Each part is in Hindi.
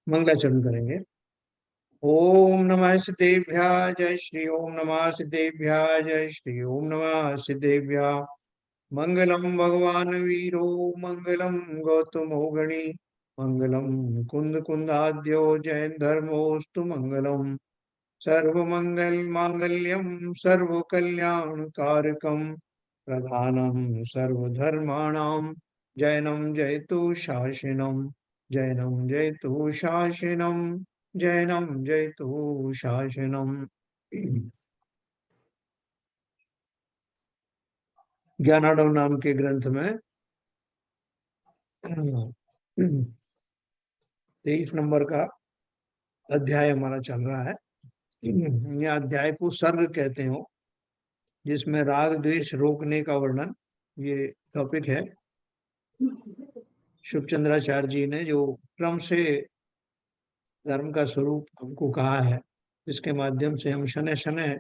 मंगलाचरण करेंगे। ओम नमः सिद्धेभ्याय जय श्री ओम नमः सिद्धेभ्याय जय श्री ओम नमः सिद्धेभ्याय। मंगलम भगवान वीरो मंगलम गौतमो गणी मंगलम कुंद कुंदाद्यो जैन धर्मोस्तु मंगलम। सर्वमंगल मांगल्यम सर्व कल्याण कारकम प्रधानम सर्वधर्माणाम जैनम जयतु शासनम जैनम जयतु शासनम जैनम जयतु शासनम। ज्ञानाडव नाम के ग्रंथ में 23 नंबर का अध्याय हमारा चल रहा है। यह अध्याय को सर्ग कहते हो, जिसमें राग द्वेष रोकने का वर्णन ये टॉपिक है। शुभचंद्राचार्य जी ने जो क्रम से धर्म का स्वरूप हमको कहा है, इसके माध्यम से हम शनै शनै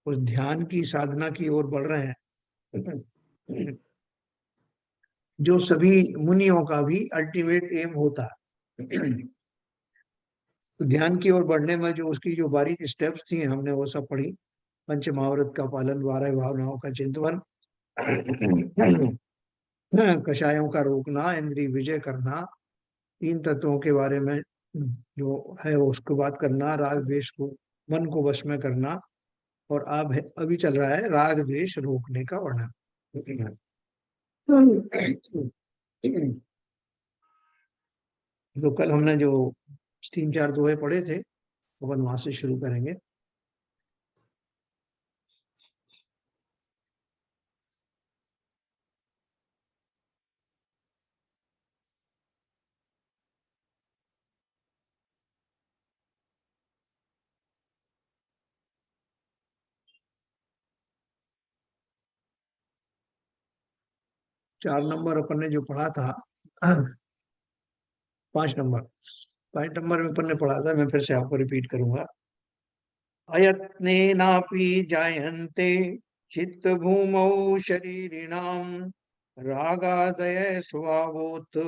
उस ध्यान की साधना की ओर बढ़ रहे हैं, जो सभी मुनियों का भी अल्टीमेट एम होता है। तो ध्यान की ओर बढ़ने में जो उसकी जो बारीक स्टेप्स थी हमने वो सब पढ़ी। पंच महाव्रत का पालन, 12 भावनाओं का चिंतन, कषायों का रोकना, इंद्रिय विजय करना, तीन तत्वों के बारे में जो है वो उसको बात करना, राग द्वेष को मन को वश में करना, और अब अभी चल रहा है राग द्वेष रोकने का वर्णन। तो कल हमने जो 3-4 दोहे पढ़े थे अपन वहां से शुरू करेंगे। चार नंबर अपन ने जो पढ़ा था, 5 नंबर, 5 नंबर में अपन ने पढ़ा था, मैं फिर से आपको रिपीट करूंगा। अयत्नेनापि जायन्ते चित्त भूमौ शरीरिणाम रागादय स्वभावोत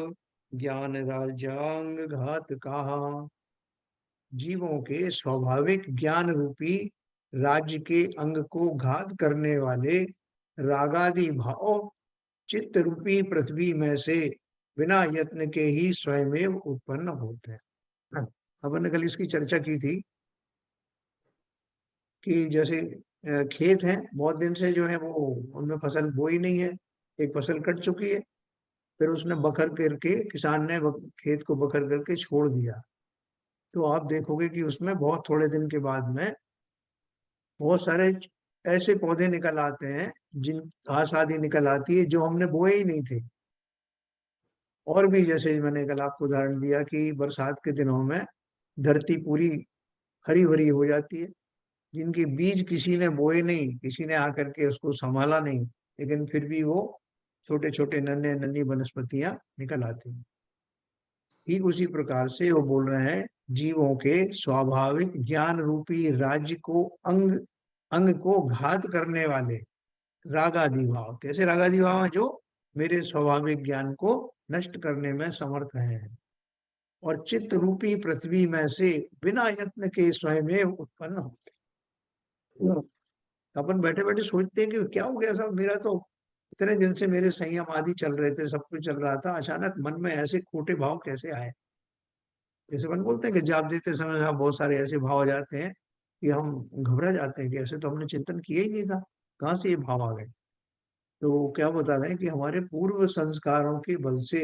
ज्ञान राज्यांग घात कहा। जीवों के स्वाभाविक ज्ञान रूपी राज्य के अंग को घात करने वाले रागादि भाव चित्त रूपी पृथ्वी में से बिना यत्न के ही स्वयमेव उत्पन्न होते हैं। अपन ने कल इसकी चर्चा की थी कि जैसे खेत है, बहुत दिन से जो है वो उनमें फसल बोई नहीं है, एक फसल कट चुकी है, फिर उसने बखर करके किसान ने खेत को बखर करके छोड़ दिया, तो आप देखोगे कि उसमें बहुत थोड़े दिन के बाद में बहुत सारे ऐसे पौधे निकल आते हैं, जिन घास आदि निकल आती है जो हमने बोए ही नहीं थे। और भी जैसे मैंने कल आपको उदाहरण दिया कि बरसात के दिनों में धरती पूरी हरी भरी हो जाती है, जिनके बीज किसी ने बोए नहीं, किसी ने आकर के उसको संभाला नहीं, लेकिन फिर भी वो छोटे छोटे नन्हे नन्ही वनस्पतियां निकल आती हैं। ठीक उसी प्रकार से वो बोल रहे हैं, जीवों के स्वाभाविक ज्ञान रूपी राज्य को अंग अंग को घात करने वाले रागादि भाव। कैसे रागादि भाव हैं? जो मेरे स्वाभाविक ज्ञान को नष्ट करने में समर्थ हैं, और चित्त रूपी पृथ्वी में से बिना यत्न के स्वयं उत्पन्न होते हैं। अपन बैठे बैठे सोचते हैं कि क्या हो गया, सब मेरा तो इतने दिन से मेरे संयम आदि चल रहे थे, सब कुछ चल रहा था, अचानक मन में ऐसे खोटे भाव कैसे आए। जैसे अपन बोलते हैं कि जाप देते समय हम बहुत सारे ऐसे भाव आ जाते हैं कि हम घबरा जाते हैं कि ऐसे तो हमने चिंतन किया ही नहीं था, कहाँ से ये भाव आ गए। तो वो क्या बता रहे हैं कि हमारे पूर्व संस्कारों के बल से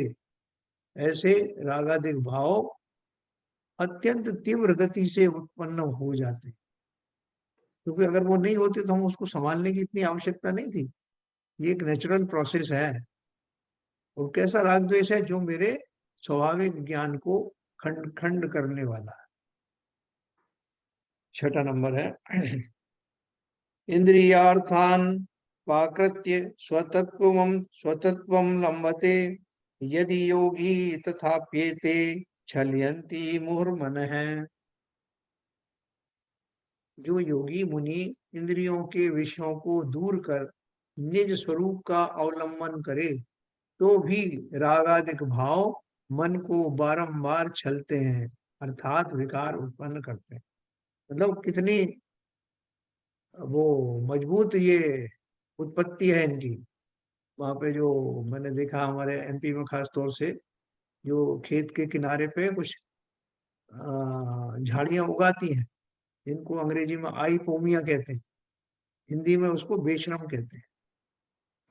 ऐसे रागादिक भाव अत्यंत तीव्र गति से उत्पन्न हो जाते हैं, क्योंकि अगर वो नहीं होते तो हम उसको संभालने की इतनी आवश्यकता नहीं थी। ये एक नेचुरल प्रोसेस है। और कैसा राग द्वेष है? जो मेरे स्वाभाविक ज्ञान को खंड खंड करने वाला है। 6 नंबर है, इंद्रियार्थान पाकृत्य स्वतत्वम लंबते यदि योगी तथाप्येते छलयन्ति मुहुर्मन है। जो योगी मुनि इंद्रियों के विषयों को दूर कर निज स्वरूप का अवलंबन करे, तो भी रागादिक भाव मन को बारंबार छलते हैं, अर्थात विकार उत्पन्न करते हैं। मतलब कितनी वो मजबूत ये उत्पत्ति है इनकी। वहां पे जो मैंने देखा हमारे एमपी में खास तौर से, जो खेत के किनारे पे कुछ झाड़ियां उगाती हैं, जिनको अंग्रेजी में आईपोमिया कहते हैं, हिंदी में उसको बेशरम कहते हैं।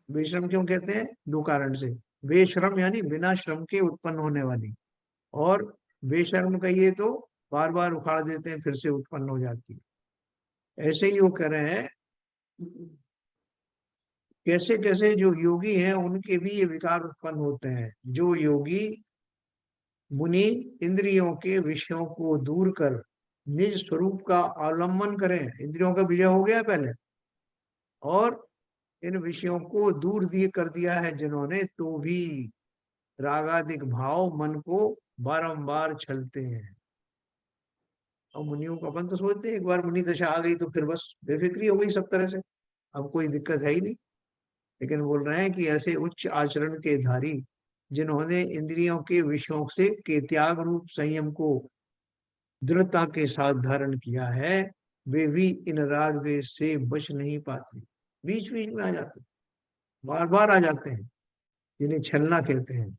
बेशरम क्यों कहते हैं? दो कारण से। बेशरम यानी बिना श्रम के उत्पन्न होने वाली, और बेशर्म कहिए तो बार बार उखाड़ देते हैं फिर से उत्पन्न हो जाती है। ऐसे ही वो कह रहे हैं, कैसे कैसे जो योगी हैं उनके भी ये विकार उत्पन्न होते हैं। जो योगी मुनि इंद्रियों के विषयों को दूर कर निज स्वरूप का अवलंबन करें, इंद्रियों का विजय हो गया पहले, और इन विषयों को दूर दिए कर दिया है जिन्होंने, तो भी रागादिक भाव मन को बारंबार छलते हैं। और मुनियों को अपन तो सोचते हैं एक बार मुनि दशा आ गई तो फिर बस बेफिक्री हो गई सब तरह से, अब कोई दिक्कत है ही नहीं। लेकिन बोल रहे हैं कि ऐसे उच्च आचरण के धारी जिन्होंने इंद्रियों के विषयों से के त्याग रूप संयम को दृढ़ता के साथ धारण किया है, वे भी इन राग द्वेष से बच नहीं पाते, बीच बीच में आ जाते, बार बार आ जाते हैं, जिन्हें छलना कहते हैं,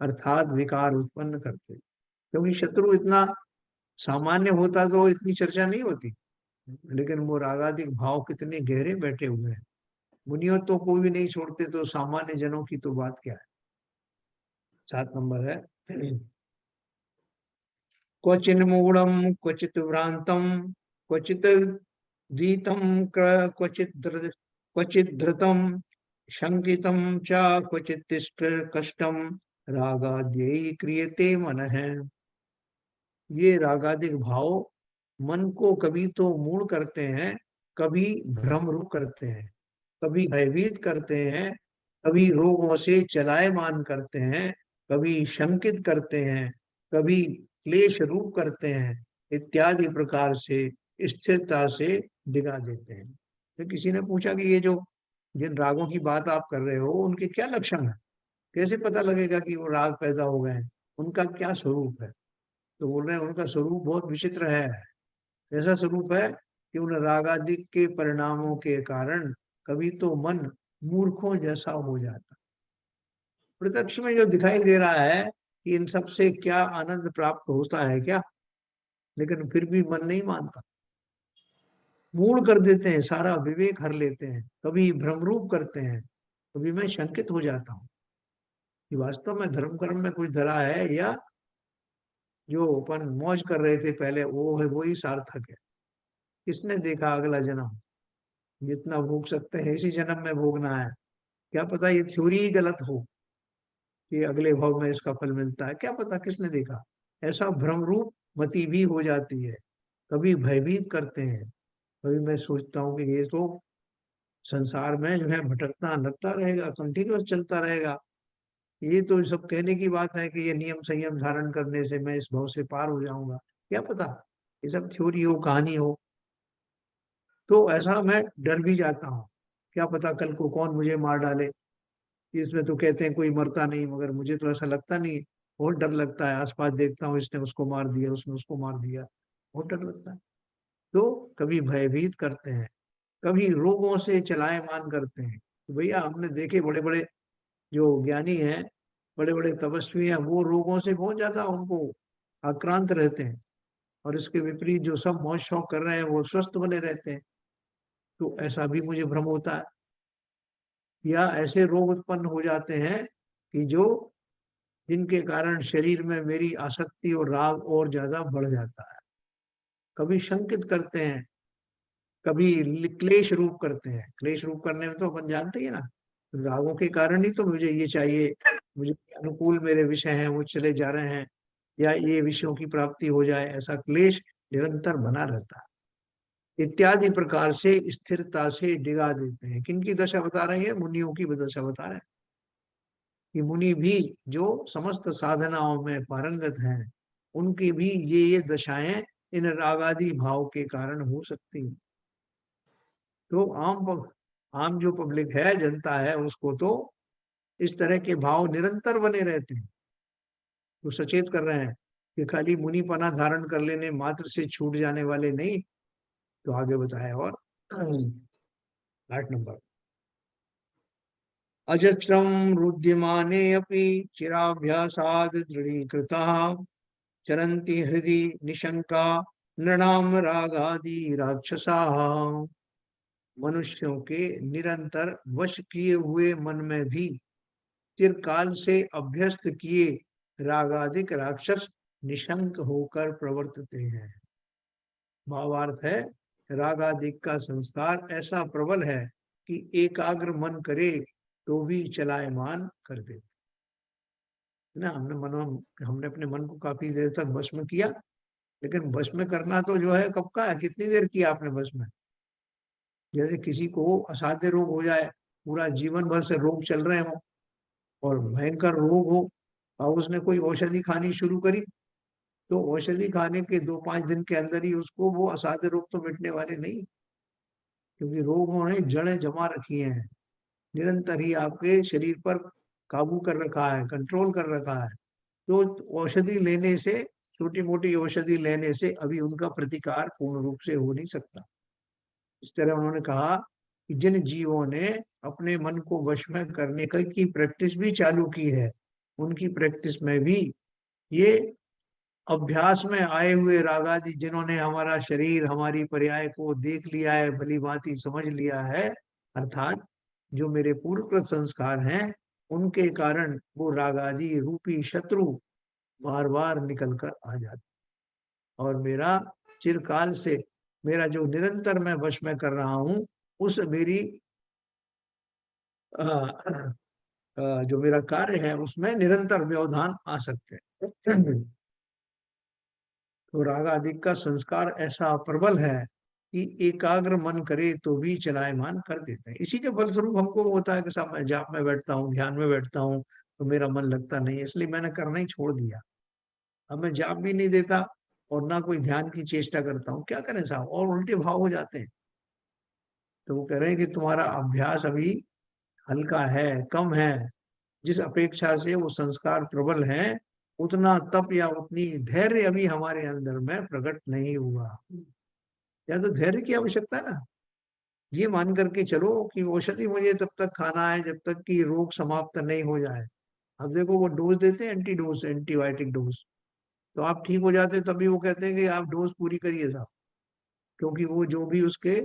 अर्थात विकार उत्पन्न करते। क्योंकि शत्रु इतना सामान्य होता तो इतनी चर्चा नहीं होती, लेकिन वो रागादिक भाव कितने गहरे बैठे हुए हैं। मुनियों तो कोई भी नहीं छोड़ते, तो सामान्य जनों की तो बात क्या है। 7 नंबर है, क्वचिन मूढ़म क्वचित भ्रांतम क्वचित दीतम क्वचित धृतम शंकितम च क्वचित तिष्ठ कष्टम रागाद्यै क्रियते मन है। ये रागादिक भाव मन को कभी तो मूढ़ करते हैं, कभी भ्रम रूप करते हैं, कभी भयभीत करते हैं, कभी रोगों से चलायमान करते हैं, कभी शंकित करते हैं, कभी क्लेश रूप करते हैं, इत्यादि प्रकार से स्थिरता से डिगा देते हैं। तो किसी ने पूछा कि ये जो जिन रागों की बात आप कर रहे हो उनके क्या लक्षण है, कैसे पता लगेगा कि वो राग पैदा हो गए हैं, उनका क्या स्वरूप है? तो बोल रहे हैं उनका स्वरूप बहुत विचित्र है। ऐसा स्वरूप है कि उन रागादिक के परिणामों के कारण कभी तो मन मूर्खों जैसा हो जाता। प्रत्यक्ष में जो दिखाई दे रहा है कि इन सब से क्या आनंद प्राप्त होता है क्या, लेकिन फिर भी मन नहीं मानता, मूढ़ कर देते हैं, सारा विवेक हर लेते हैं, कभी भ्रमरूप करते हैं। कभी मैं शंकित हो जाता हूँ कि वास्तव में धर्म कर्म में कुछ धरा है, या जो अपन मौज कर रहे थे पहले वो है, वो ही सार्थक है। किसने देखा अगला जन्म? जितना भोग सकते हैं इसी जन्म में भोगना है। क्या पता ये थ्योरी ही गलत हो कि अगले भाव में इसका फल मिलता है, क्या पता, किसने देखा? ऐसा भ्रम रूप मति भी हो जाती है। कभी भयभीत करते हैं, कभी मैं सोचता हूँ कि ये तो संसार में जो है भटकना लगता रहेगा, कंटिन्यूअस चलता रहेगा। ये तो सब कहने की बात है कि ये नियम संयम धारण करने से मैं इस भाव से पार हो जाऊंगा, क्या पता ये सब थ्योरी हो, कहानी हो। तो ऐसा मैं डर भी जाता हूँ, क्या पता कल को कौन मुझे मार डाले। इसमें तो कहते हैं कोई मरता नहीं, मगर मुझे तो ऐसा लगता नहीं। बहुत डर लगता है, आसपास देखता हूँ इसने उसको मार दिया, उसने उसको मार दिया, बहुत डर लगता है। तो कभी भयभीत करते हैं, कभी रोगों से चलायमान करते हैं। तो भैया हमने देखे बड़े बड़े जो ज्ञानी हैं, बड़े बड़े तपस्वी हैं, वो रोगों से बहुत ज्यादा उनको आक्रांत रहते हैं, और इसके विपरीत जो सब मौज शौक कर रहे हैं वो स्वस्थ बने रहते हैं। तो ऐसा भी मुझे भ्रम होता है, या ऐसे रोग उत्पन्न हो जाते हैं कि जो जिनके कारण शरीर में मेरी आसक्ति और राग और ज्यादा बढ़ जाता है। कभी शंकित करते हैं, कभी क्लेश रूप करते हैं। क्लेश रूप करने में तो अपन जानते ही है ना, रागों के कारण ही तो मुझे ये चाहिए, मुझे अनुकूल मेरे विषय हैं वो चले जा रहे हैं, या ये विषयों की प्राप्ति हो जाए, ऐसा क्लेश निरंतर बना रहता है। इत्यादि प्रकार से स्थिरता से डिगा देते हैं। किनकी दशा बता रहे हैं? मुनियों की दशा बता रहे हैं कि मुनि भी जो समस्त साधनाओं में पारंगत हैं, उनकी भी ये दशाएं इन रागादि भाव के कारण हो सकती हैं। तो आम जो पब्लिक है, जनता है, उसको तो इस तरह के भाव निरंतर बने रहते हैं। वो सचेत कर रहे हैं कि खाली मुनिपना धारण कर लेने मात्र से छूट जाने वाले नहीं। तो आगे बताया और 8 नंबर, अजस्रम रुद्यमाने अपि चिराभ्यासाद दृढ़ीकृताः चरन्ति हृदि निशंका नृणाम रागादि राक्षसाः। मनुष्यों के निरंतर वश किए हुए मन में भी चिरकाल से अभ्यस्त किए रागादिक राक्षस निशंक होकर प्रवर्तते हैं। भावार्थ है, रागादिक का संस्कार ऐसा प्रबल है कि एकाग्र मन करे तो भी चलायमान कर देते ना। हमने अपने मन को काफी देर तक वश में किया, लेकिन वश में करना तो जो है कब का है, कितनी देर किया आपने वश में। जैसे किसी को असाध्य रोग हो जाए, पूरा जीवन भर से रोग चल रहे हो और भयंकर रोग हो, और उसने कोई औषधि खानी शुरू करी, तो औषधि खाने के 2-5 दिन के अंदर ही उसको वो असाध्य रोग तो मिटने वाले नहीं, क्योंकि रोगों ने जड़ें जमा रखी हैं, निरंतर ही आपके शरीर पर काबू कर रखा है, कंट्रोल कर रखा है। तो औषधि लेने से, छोटी मोटी औषधि लेने से अभी उनका प्रतिकार पूर्ण रूप से हो नहीं सकता। इस तरह उन्होंने कहा कि जिन जीवों ने अपने मन को वश में करने की प्रैक्टिस भी चालू की है, उनकी प्रैक्टिस में भी ये अभ्यास में आए हुए रागादि, जिन्होंने हमारा शरीर, हमारी पर्याय को देख लिया है, भली भांति समझ लिया है, अर्थात जो मेरे पूर्वकृत संस्कार हैं, उनके कारण वो रागादि रूपी शत्रु बार बार निकल कर आ जाते, और मेरा चिरकाल से, मेरा जो निरंतर मैं वश में कर रहा हूं, उस मेरी जो मेरा कार्य है उसमें निरंतर व्यवधान आ सकते हैं। तो राग आदि का संस्कार ऐसा प्रबल है कि एकाग्र मन करे तो भी चलायमान कर देते हैं। इसी के फलस्वरूप हमको वो होता है कि साहब मैं जाप में बैठता हूँ, ध्यान में बैठता हूँ, तो मेरा मन लगता नहीं है, इसलिए मैंने करना ही छोड़ दिया। अब मैं जाप भी नहीं देता और ना कोई ध्यान की चेष्टा करता हूँ, क्या करें साहब, और उल्टे भाव हो जाते हैं। तो वो कह रहे हैं कि तुम्हारा अभ्यास अभी हल्का है, कम है, जिस अपेक्षा से वो संस्कार प्रबल हैं, उतना तप या उतनी धैर्य अभी हमारे अंदर में प्रकट नहीं हुआ। या तो धैर्य की आवश्यकता है ना, ये मान करके चलो कि औषधि मुझे तब तक खाना है जब तक कि रोग समाप्त नहीं हो जाए। अब देखो वो डोज देते हैं, एंटी डोज, एंटीबायोटिक डोज, तो आप ठीक हो जाते हैं, तभी वो कहते हैं कि आप डोज पूरी करिए साहब, क्योंकि वो जो भी उसके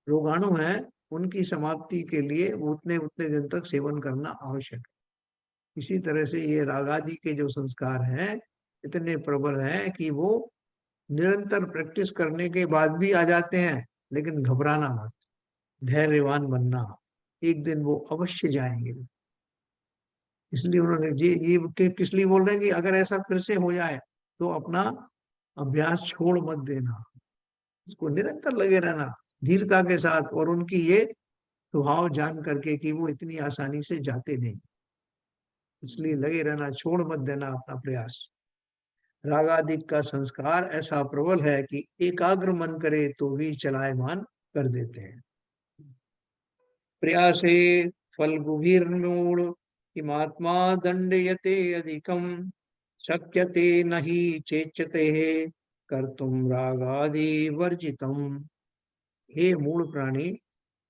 रोगाणु हैं, उनकी समाप्ति के लिए वो उतने उतने दिन तक सेवन करना आवश्यक है। इसी तरह से ये रागादि के जो संस्कार हैं, इतने प्रबल हैं कि वो निरंतर प्रैक्टिस करने के बाद भी आ जाते हैं, लेकिन घबराना मत, धैर्यवान बनना, एक दिन वो अवश्य जाएंगे। इसलिए उन्होंने किस लिए बोल रहे हैं कि अगर ऐसा फिर से हो जाए तो अपना अभ्यास छोड़ मत देना, इसको निरंतर लगे रहना धीरता के साथ, और उनकी ये स्वभाव जान करके कि वो इतनी आसानी से जाते नहीं, इसलिए लगे रहना, छोड़ मत देना अपना प्रयास। रागादिक का संस्कार ऐसा प्रबल है कि एकाग्र मन करे तो भी चलायमान कर देते हैं। प्रयासे फल गुभीर्मूढ़ किमात्मा दंडयते अधिकम शक्यते नहीं चेच्यते कर्तुम रागादि वर्जितम। हे मूढ़ प्राणी,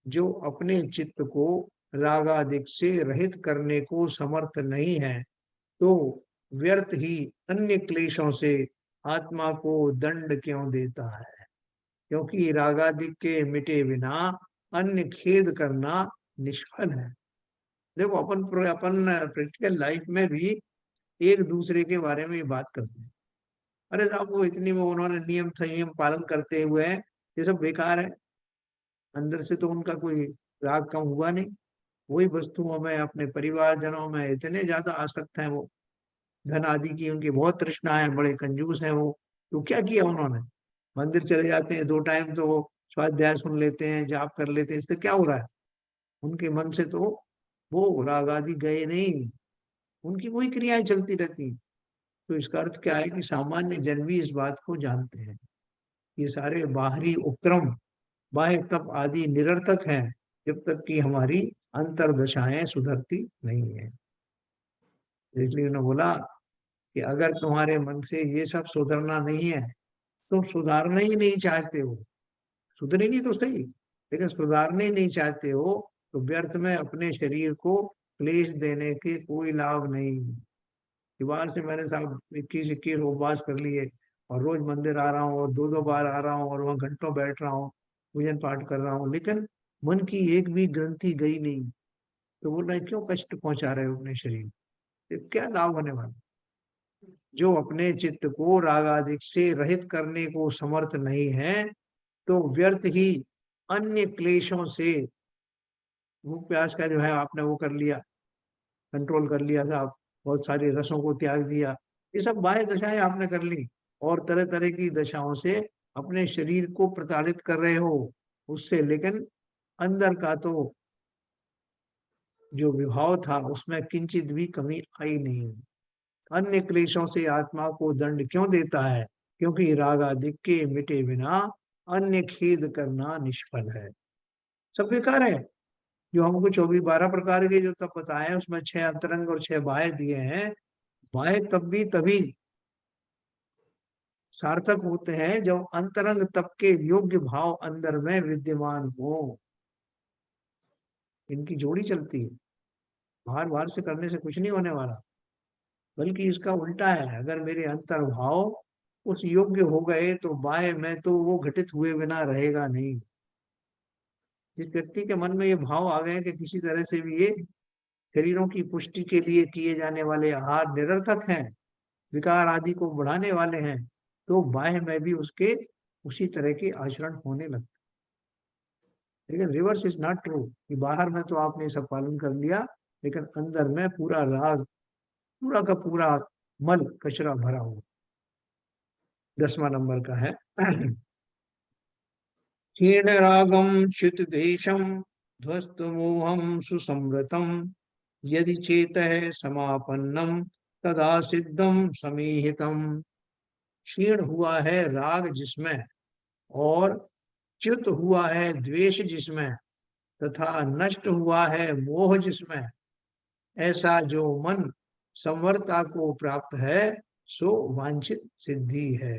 जो अपने चित्त को रागादिक से रहित करने को समर्थ नहीं है, तो व्यर्थ ही अन्य क्लेशों से आत्मा को दंड क्यों देता है, क्योंकि रागादिक के मिटे बिना अन्य खेद करना निष्फल है। देखो अपन प्रैक्टिकल लाइफ में भी एक दूसरे के बारे में बात करते हैं, अरे साहब वो इतनी वो उन्होंने नियम संयम पालन करते हुए हैं, ये सब बेकार है, अंदर से तो उनका कोई राग कम हुआ नहीं। वही वस्तुओं में, अपने परिवारजनों में इतने ज्यादा आसक्त हैं वो, धन आदि की उनकी बहुत तृष्णा है, बड़े कंजूस हैं वो। तो क्या किया उन्होंने, मंदिर चले जाते हैं 2 टाइम, तो स्वाध्याय सुन लेते हैं, जाप कर लेते हैं, इससे क्या हो रहा है, उनके मन से तो वो राग आदि गए नहीं, उनकी वही क्रियाएं चलती रहती हैं। तो इसका अर्थ क्या है कि सामान्य जन भी इस बात को जानते हैं, ये सारे बाहरी उपक्रम, बाह्य तप आदि निरर्थक हैं, जब तक कि हमारी अंतर्दशाएं सुधरती नहीं है। इसलिए उन्होंने बोला कि अगर तुम्हारे मन से ये सब सुधरना नहीं है, तुम सुधारना ही नहीं चाहते हो, सुधरेगी तो सही, लेकिन सुधारने ही नहीं चाहते हो, तो व्यर्थ में अपने शरीर को क्लेश देने के कोई लाभ नहीं। दीवार से मैंने साहब 21-21 उपवास कर लिए, और रोज मंदिर आ रहा हूँ और 2-2 बार आ रहा हूँ और वहां घंटों बैठ रहा हूँ, पूजन पाठ कर रहा हूँ, लेकिन मन की एक भी ग्रंथि गई नहीं। तो बोल रहे क्यों कष्ट पहुंचा रहे हो अपने शरीर, ये क्या लाभ होने वाला। जो अपने चित्त को रागादिक से रहित करने को समर्थ नहीं है, तो व्यर्थ ही अन्य क्लेशों से, भूख प्यास का जो है आपने वो कर लिया, कंट्रोल कर लिया साहब, बहुत सारी रसों को त्याग दिया, ये सब बाह्य दशाएं आपने कर ली, और तरह तरह की दशाओं से अपने शरीर को प्रताड़ित कर रहे हो उससे, लेकिन अंदर का तो जो विभाव था उसमें किंचित भी कमी आई नहीं। अन्य क्लेशों से आत्मा को दंड क्यों देता है, क्योंकि राग आदि के मिटे बिना अन्य खेद करना निष्फल है, सब बेकार है। जो हमको 24-12 प्रकार के जो तप बताए हैं, उसमें 6 अंतरंग और 6 बाह्य दिए हैं। बाह्य तब भी तभी सार्थक होते हैं जब अंतरंग तप के योग्य भाव अंदर में विद्यमान हो, इनकी जोड़ी चलती है। बाहर बाहर से करने से कुछ नहीं होने वाला, बल्कि इसका उल्टा है, अगर मेरे अंतर भाव उस योग्य हो गए तो बाह्य में तो वो घटित हुए बिना रहेगा नहीं। जिस व्यक्ति के मन में ये भाव आ गए कि किसी तरह से भी ये शरीरों की पुष्टि के लिए किए जाने वाले आहार निरर्थक हैं, विकार आदि को बढ़ाने वाले हैं, तो बाह्य में भी उसके उसी तरह के आचरण होने लगते। लेकिन रिवर्स इज नॉट ट्रू, कि बाहर में तो आपने सब पालन कर लिया, लेकिन अंदर में पूरा राग, पूरा का पूरा मल कचरा भरा हुआ। 10वां नंबर का है क्षीण रागम च्युत देशम ध्वस्त मोहम सुसमृतम यदि चेत समापन्नम तदा सिद्धम समीहितम। क्षीण हुआ है राग जिसमें, और च्युत हुआ है द्वेष जिसमें, तथा नष्ट हुआ है मोह जिसमें, ऐसा जो मन संवरता को प्राप्त है, सो वांछित सिद्धि है।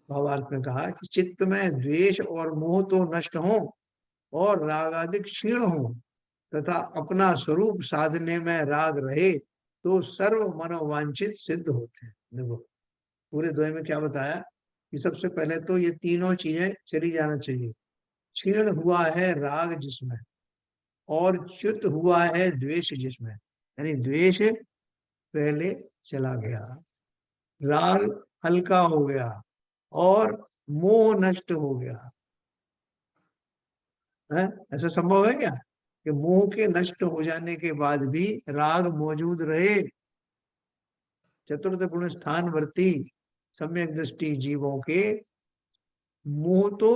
भावार्थ में कहा कि चित्त में द्वेष और मोह तो नष्ट हो, और राग आदि क्षीण हो, तथा अपना स्वरूप साधने में राग रहे, तो सर्व मनोवांछित सिद्ध होते हैं। देखो पूरे द्वय में क्या बताया कि सबसे पहले तो ये तीनों चीजें चली जाना चाहिए। क्षीण हुआ है राग जिसमें, और च्युत हुआ है द्वेष जिसमें, यानी द्वेष पहले चला गया, राग हल्का हो गया, और मोह नष्ट हो गया है। ऐसा संभव है क्या कि मोह के नष्ट हो जाने के बाद भी राग मौजूद रहे। चतुर्थ गुण स्थान वर्ती सम्यक दृष्टि जीवों के मोह तो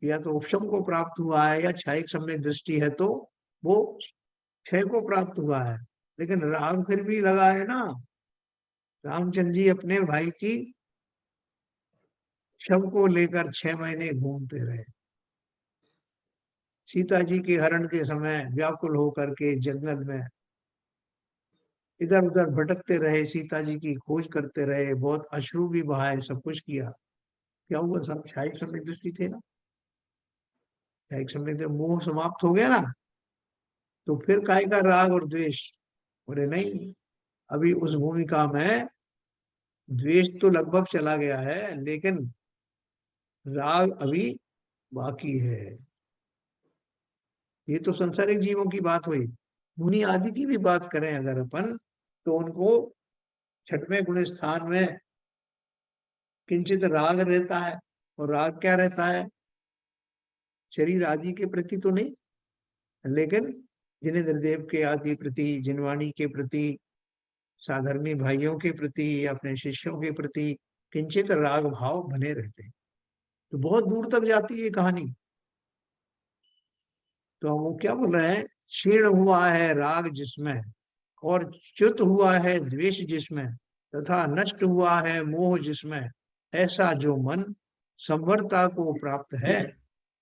या तो उपशम को प्राप्त हुआ है, या क्षयिक सम्यक दृष्टि है तो वो क्षय को प्राप्त हुआ है, लेकिन राग फिर भी लगा है ना। रामचंद्र जी अपने भाई की शव को लेकर 6 महीने घूमते रहे, सीता जी के हरण के समय व्याकुल होकर के जंगल में इधर उधर भटकते रहे, सीता जी की खोज करते रहे, बहुत अश्रु भी बहाए, सब कुछ किया। क्या हुआ, सब क्षयिक सम्यक दृष्टि थे ना। क्षयिक सम्यक दृष्टि, मोह समाप्त हो गया ना, तो फिर काय का राग और द्वेष। बोले नहीं, अभी उस भूमिका में द्वेष तो लगभग चला गया है, लेकिन राग अभी बाकी है। ये तो संसारिक जीवों की बात हुई। मुनि आदि की भी बात करें अगर अपन, तो उनको 6वें गुण स्थान में किंचित राग रहता है, और राग क्या रहता है, शरीर आदि के प्रति तो नहीं, लेकिन जिनेन्द्र देव के आदि प्रति, जिनवाणी के प्रति, साधर्मी भाइयों के प्रति, या अपने शिष्यों के प्रति किंचित राग भाव बने रहते हैं। तो बहुत दूर तक जाती है कहानी। तो हम वो क्या बोल रहे हैं, क्षीण हुआ है राग जिसमें, और च्युत हुआ है द्वेष जिसमें, तथा नष्ट हुआ है मोह जिसमें, ऐसा जो मन संवरता को प्राप्त है,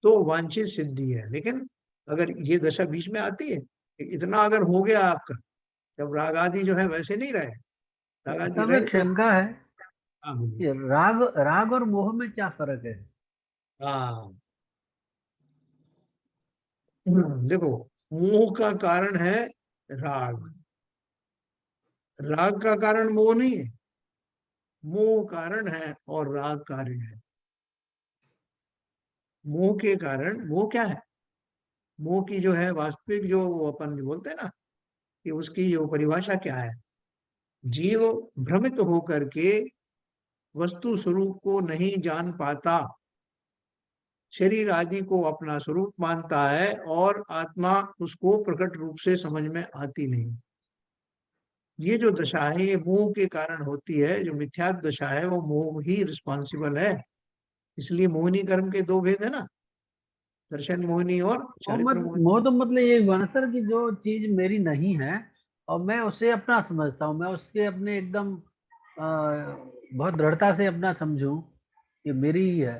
तो वांछित सिद्धि है। लेकिन अगर ये दशा बीच में आती है, इतना अगर हो गया आपका, जब राग आदि जो है वैसे नहीं रहे, राग आदि अच्छा, में रहे एक तो। शंका है हाँ बोलिए। कि राग राग और मोह में क्या फर्क है? हाँ, देखो, मोह का कारण है राग, राग का कारण मोह नहीं है। मोह कारण है और राग कार्य है। मोह के कारण, मोह क्या है, मोह की जो है वास्तविक जो वो अपन जो बोलते हैं ना, कि उसकी जो परिभाषा क्या है, जीव भ्रमित होकर के वस्तु स्वरूप को नहीं जान पाता, शरीर आदि को अपना स्वरूप मानता है और आत्मा उसको प्रकट रूप से समझ में आती नहीं। ये जो दशा है ये मोह के कारण होती है। जो मिथ्यात्व दशा है वो मोह ही रिस्पॉन्सिबल है। इसलिए मोहिनी कर्म के दो भेद है ना, दर्शन मोहिनी और चारित्र मोहिनी। मोह तो मतलब ये हुआ ना सर कि जो चीज मेरी नहीं है और मैं उसे अपना समझता हूँ, मैं उसके अपने एकदम बहुत दृढ़ता से अपना समझूं कि मेरी ही है।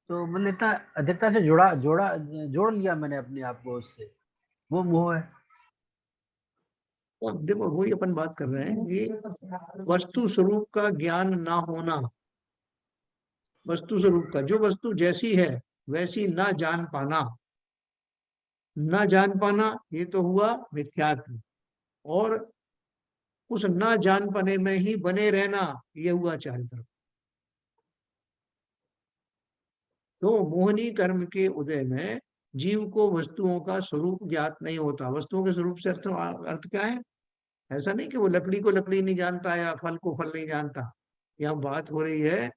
तो मतलब इतना अधिकता से जोड़ा जोड़ा जोड़ लिया मैंने अपने आप को उससे, वो मोह है। और देखो वही अपन बात कर रहे हैं कि वस्तु स्वरूप का ज्ञान ना होना, वस्तु स्वरूप का, जो वस्तु जैसी है वैसी ना जान पाना, ना जान पाना ये तो हुआ मिथ्यात्व। और उस ना जान पाने में ही बने रहना ये हुआ चारित्र। तो मोहनी कर्म के उदय में जीव को वस्तुओं का स्वरूप ज्ञात नहीं होता। वस्तुओं के स्वरूप से अर्थ क्या है? ऐसा नहीं कि वो लकड़ी को लकड़ी नहीं जानता या फल को फल नहीं जानता। यहाँ बात हो रही है,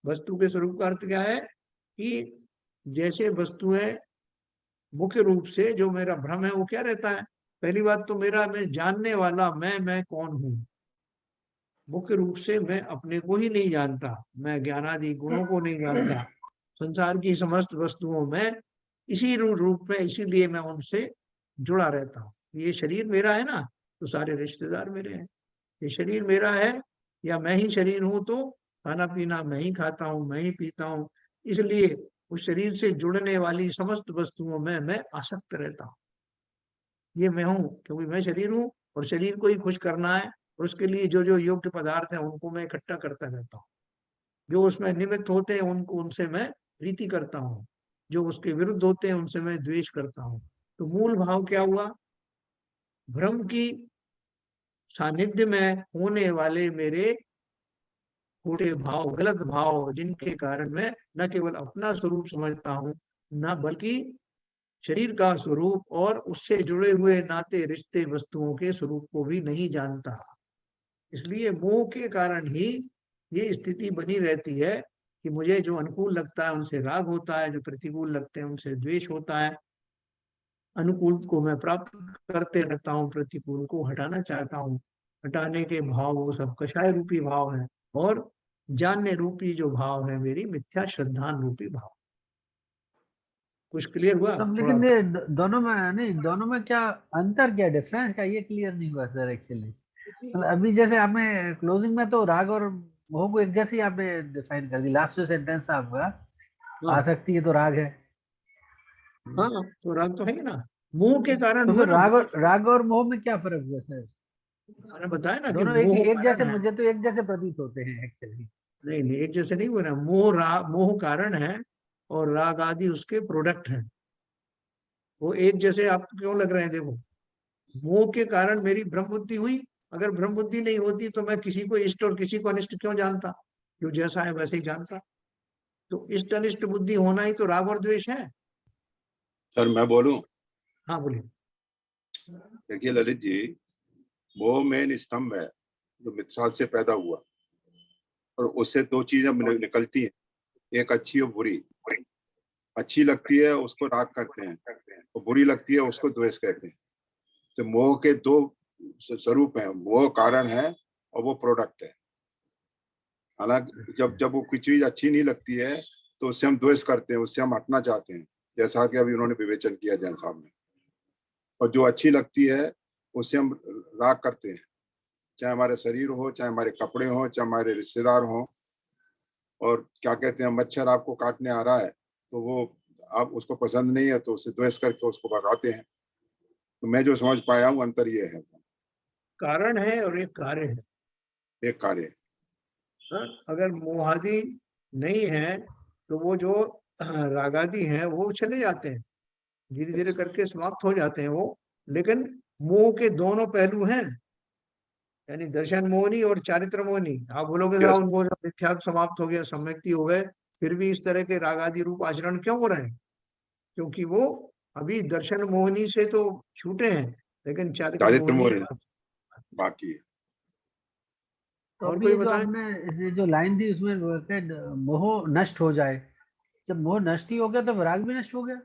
वस्तु के स्वरूप का अर्थ क्या है कि जैसे वस्तुएं, मुख्य रूप से जो मेरा भ्रम है वो क्या रहता है? पहली बात तो मेरा, मैं जानने वाला मैं कौन हूँ? मुख्य रूप से मैं अपने को ही नहीं जानता, मैं ज्ञानादि गुणों को नहीं जानता। संसार की समस्त वस्तुओं में इसी रूप में, इसीलिए मैं उनसे जुड़ा रहता हूँ। ये शरीर मेरा है ना, तो सारे रिश्तेदार मेरे हैं। ये शरीर मेरा है या मैं ही शरीर हूं, तो खाना पीना मैं ही खाता हूँ, मैं ही पीता हूँ। इसलिए उस शरीर से जुड़ने वाली समस्त वस्तुओं में मैं आसक्त रहता हूँ। ये मैं हूँ क्योंकि मैं शरीर हूँ और शरीर को ही खुश करना है। और उसके लिए जो जो योग्य पदार्थ हैं उनको मैं इकट्ठा करता रहता हूँ। जो उसमें निमित्त होते हैं उनको, उनसे मैं प्रीति करता हूँ। जो उसके विरुद्ध होते हैं उनसे मैं द्वेष करता हूँ। तो मूल भाव क्या हुआ? भ्रम की सानिध्य में होने वाले मेरे खोटे भाव, गलत भाव, जिनके कारण मैं न केवल अपना स्वरूप समझता हूँ, न बल्कि शरीर का स्वरूप और उससे जुड़े हुए नाते रिश्ते वस्तुओं के स्वरूप को भी नहीं जानता। इसलिए मोह के कारण ही ये स्थिति बनी रहती है कि मुझे जो अनुकूल लगता है उनसे राग होता है, जो प्रतिकूल लगते हैं उनसे द्वेष होता है। अनुकूल को मैं प्राप्त करते रहता हूँ, प्रतिकूल को हटाना चाहता हूँ। हटाने के भाव वो सब कषाय रूपी भाव है। और जानने रूपी जो भाव है मेरी मिथ्या श्रद्धान रूपी भाव। कुछ क्लियर हुआ तब थोड़ा? लेकिन ये दोनों में नहीं, दोनों में क्या अंतर, क्या डिफरेंस, क्या ये क्लियर नहीं हुआ सर एक्चुअली। मतलब अभी जैसे आपने क्लोजिंग में तो राग और मोह को एक जैसे ही आपने डिफाइन कर दी, लास्ट जो सेंटेंस था आपका, हाँ आसक्ति है तो राग है। हाँ, तो राग तो है ही ना, मोह के कारण तो हुआ फिर ना। मोह, राग और मोह में क्या फर्क हुआ सर? मैंने बताया ना कि दोनों एक मोह एक जैसे, कारण है। मुझे तो एक जैसे प्रतीत होते हैं एक्चुअली। नहीं नहीं, एक जैसे नहीं हुआ ना। मोह कारण है और राग आदि उसके प्रोडक्ट हैं। वो एक जैसे आपको क्यों लग रहे हैं? देखो, मोह के कारण मेरी भ्रम बुद्धि हुई। अगर भ्रम बुद्धि नहीं होती तो मैं किसी को इष्ट और किसी को अनिष्ट क्यों जानता? जो जैसा है वैसे ही जानता। तो इष्ट अनिष्ट बुद्धि होना ही तो राग और द्वेष है। सर मैं बोलूं? हाँ बोलिए। देखिए ललित जी, मोह मेन स्तंभ है जो मिथ्याचार से पैदा हुआ, और उससे दो चीजें निकलती हैं, एक अच्छी और बुरी। अच्छी लगती है उसको राग करते हैं, और बुरी लगती है उसको द्वेष कहते हैं। तो मोह के दो स्वरूप हैं, मोह कारण है और वो प्रोडक्ट है। हालांकि जब जब वो कोई चीज अच्छी नहीं लगती है तो उससे हम द्वेष करते हैं, उससे हम हटना चाहते हैं, जैसा कि अभी उन्होंने विवेचन किया जैन साहब ने। और जो अच्छी लगती है उससे हम राग करते हैं, चाहे हमारे शरीर हो, चाहे हमारे कपड़े हो, चाहे हमारे रिश्तेदार हो। और क्या कहते हैं, मच्छर आपको काटने आ रहा है तो वो आप उसको पसंद नहीं है तो उससे द्वेष करके उसको भगाते हैं। तो मैं जो समझ पाया हूँ अंतर ये है, कारण है और एक कार्य है। एक कार्य है। हाँ, अगर मोहादि नहीं है तो वो जो रागादि हैं वो चले जाते हैं, धीरे धीरे करके समाप्त हो जाते हैं वो। लेकिन मोह के दोनों पहलू हैं, यानी दर्शन मोहनी और चारित्र मोहनी। आप बोलोगे Yes. साहब उनको जब मिथ्यात्व समाप्त हो गया, सम्यक्ति हो गए, फिर भी इस तरह के रागादि रूप आचरण क्यों हो रहे हैं? क्योंकि वो अभी दर्शन मोहनी से तो छूटे हैं, लेकिन चारित्र चारित्र मोहनी मोह बाकी है। तो और अभी कोई ये जो बताए? आपने ये जो लाइन थी उसमें बोलते हैं मोह नष्ट हो जाए, जब मोह नष्ट ही हो गया तो विराग भी नष्ट हो गया।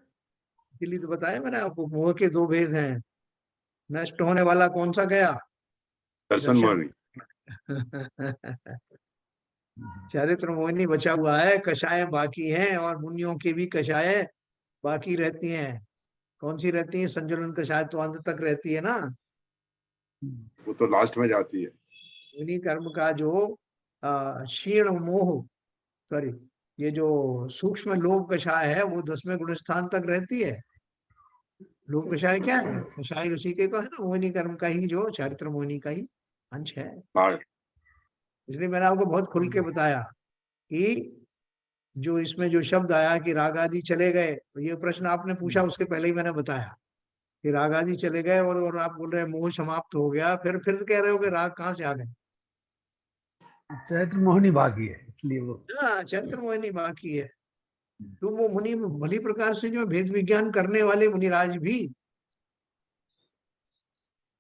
इसीलिए तो बताया मैंने आपको, मोह के दो भेद हैं। नष्ट होने वाला कौन सा गया? दर्शन दर्शन। मोहनी। चारित्र मोहिनी बचा हुआ है, कषाय बाकी हैं, और मुनियों की भी कषाय बाकी रहती हैं। कौन सी रहती है? संजुलन कषाय तो अंत तक रहती है ना। वो तो लास्ट में जाती है। मुनि कर्म का जो क्षीण मोह, सॉरी, ये जो सूक्ष्म लोभ कषाय है वो 10वें गुण स्थान तक रहती है। लोभ कषाय क्या है? कषाय उसी के तो है ना, मोहिनी कर्म का ही, जो चारित्र मोहिनी का ही अंश है। हाँ, इसलिए मैंने आपको बहुत खुल के बताया कि जो इसमें जो शब्द आया कि राग आदि चले गए, तो ये प्रश्न आपने पूछा उसके पहले ही मैंने बताया कि राग आदि चले गए, और आप बोल रहे हैं मोह समाप्त हो गया, फिर कह रहे हो कि राग कहाँ से आ गए? चैत्र मोहनी बाकी है इसलिए वो। हाँ, चैत्र मोहिनी बाकी है। तो वो मुनि भली प्रकार से जो भेद विज्ञान करने वाले मुनिराज भी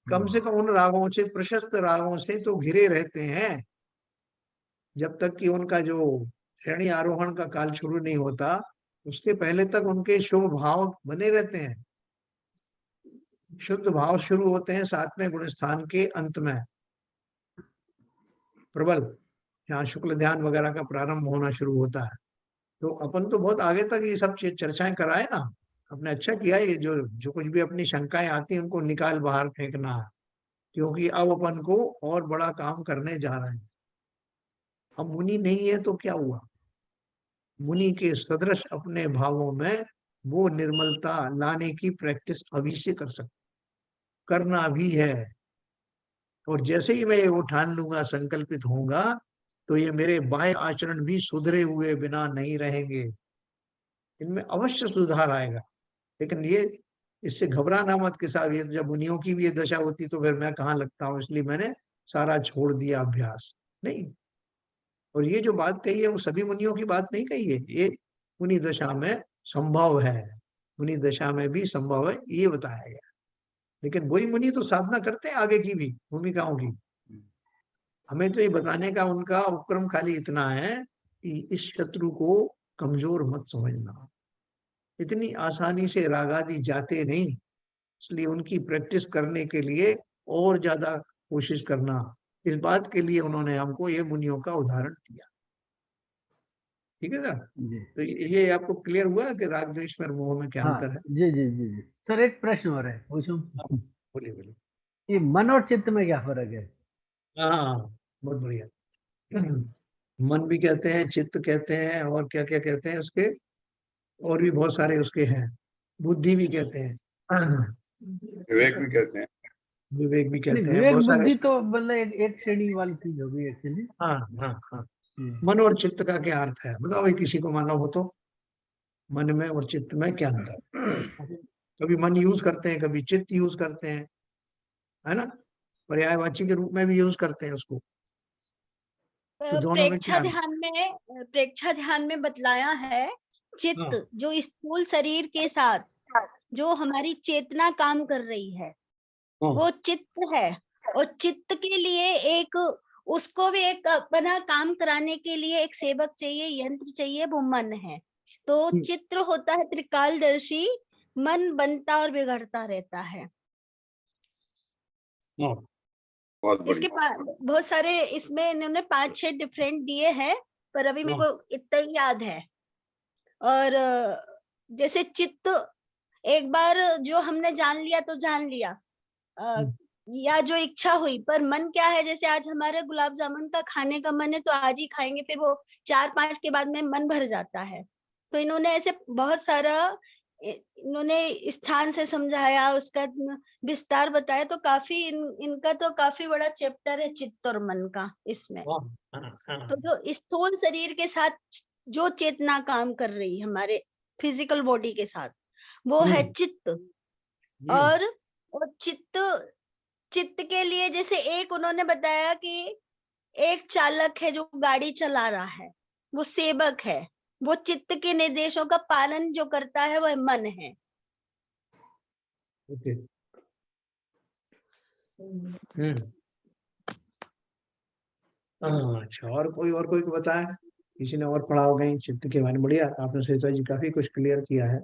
कम से कम उन रागों से, प्रशस्त रागों से तो घिरे रहते हैं, जब तक कि उनका जो श्रेणी आरोहण का काल शुरू नहीं होता, उसके पहले तक उनके शुभ भाव बने रहते हैं। शुद्ध भाव शुरू होते हैं 7वें गुण स्थान के अंत में, प्रबल, यहाँ शुक्ल ध्यान वगैरह का प्रारंभ होना शुरू होता है। तो अपन तो बहुत आगे तक ये सब चर्चाएं कराए ना, आपने अच्छा किया। ये जो जो कुछ भी अपनी शंकाएं आती हैं उनको निकाल बाहर फेंकना, क्योंकि अब अपन को और बड़ा काम करने जा रहे हैं। अब मुनि नहीं है तो क्या हुआ? मुनि के सदृश अपने भावों में वो निर्मलता लाने की प्रैक्टिस अभी से कर सकते, करना भी है। और जैसे ही मैं ये वो ठान लूंगा, संकल्पित होऊंगा, तो ये मेरे बाह्य आचरण भी सुधरे हुए बिना नहीं रहेंगे, इनमें अवश्य सुधार आएगा। लेकिन ये, इससे घबराना मत कि साहब ये जब मुनियों की भी ये दशा होती तो फिर मैं कहाँ लगता हूँ, इसलिए मैंने सारा छोड़ दिया अभ्यास। नहीं, और ये जो बात कही है वो सभी मुनियों की बात नहीं कही है, ये मुनि दशा में संभव है, मुनि दशा में भी संभव है, ये बताया गया। लेकिन वही मुनि तो साधना करते हैं आगे की भी भूमिकाओं की। हमें तो ये बताने का उनका उपक्रम खाली इतना है कि इस शत्रु को कमजोर मत समझना, इतनी आसानी से रागादि जाते नहीं, इसलिए उनकी प्रैक्टिस करने के लिए और ज्यादा कोशिश करना। इस बात के लिए उन्होंने हमको ये मुनियों का उदाहरण दिया। ठीक है सर? जी तो ये आपको क्लियर हुआ कि राग द्वेष में और मोह में क्या हाँ, अंतर है? जी जी जी जी सर, एक प्रश्न और है पूछूं? हाँ, बोलिए बोलिए। ये मन और चित्त में क्या फर्क है? हाँ, बहुत बढ़िया। मन भी कहते हैं, चित्त कहते हैं, और क्या क्या कहते हैं उसके, और भी बहुत सारे उसके हैं, बुद्धि भी कहते हैं, विवेक भी कहते हैं। विवेक भी नहीं, कहते हैं, विवेक बहुत सारे बुद्धि उसके। तो मतलब एक श्रेणी वाली चीज हो गई एक्चुअली। हाँ हाँ हाँ। मन और चित्त का क्या अर्थ है बताओ भाई, किसी को मालूम हो तो? मन में और चित्त में क्या अंतर है? कभी मन यूज करते हैं, कभी चित्त यूज करते हैं, है ना? पर्यायवाची के रूप में भी यूज करते हैं उसको। तो दोनों में क्या अंतर? प्रेक्षा ध्यान में बतलाया है, हाँ चित्त जो स्थूल शरीर के साथ जो हमारी चेतना काम कर रही है हाँ वो चित्त है। और चित्त के लिए एक, उसको भी एक अपना काम कराने के लिए एक सेवक चाहिए, यंत्र चाहिए, वो मन है। तो चित्र होता है त्रिकालदर्शी, मन बनता और बिगड़ता रहता है। हाँ बहुत इसके बढ़िया। बहुत सारे इसमें इन्होंने 5-6 डिफरेंट दिए हैं, पर अभी मेरे को इतना ही याद है। और जैसे चित्त एक बार जो हमने जान लिया तो जान लिया, या जो इच्छा हुई, पर मन क्या है, जैसे आज हमारे गुलाब जामुन का खाने का मन है तो आज ही खाएंगे, फिर वो 4-5 के बाद में मन भर जाता है। तो इन्होंने ऐसे बहुत सारा इन्होंने स्थान से समझाया, उसका विस्तार बताया, तो काफी इनका तो काफी बड़ा चैप्टर है चित्त और मन का इसमें। तो जो स्थूल शरीर के साथ जो चेतना काम कर रही है हमारे फिजिकल बॉडी के साथ, वो है चित्त। और चित्त के लिए जैसे एक उन्होंने बताया कि एक चालक है जो गाड़ी चला रहा है, वो सेवक है, वो चित्त के निर्देशों का पालन जो करता है वह मन है। ओके। अच्छा, और कोई बताए, किसी ने और पढ़ा हो कहीं चित्त के बारे में? बढ़िया, आपने श्वेता जी काफी कुछ क्लियर किया है।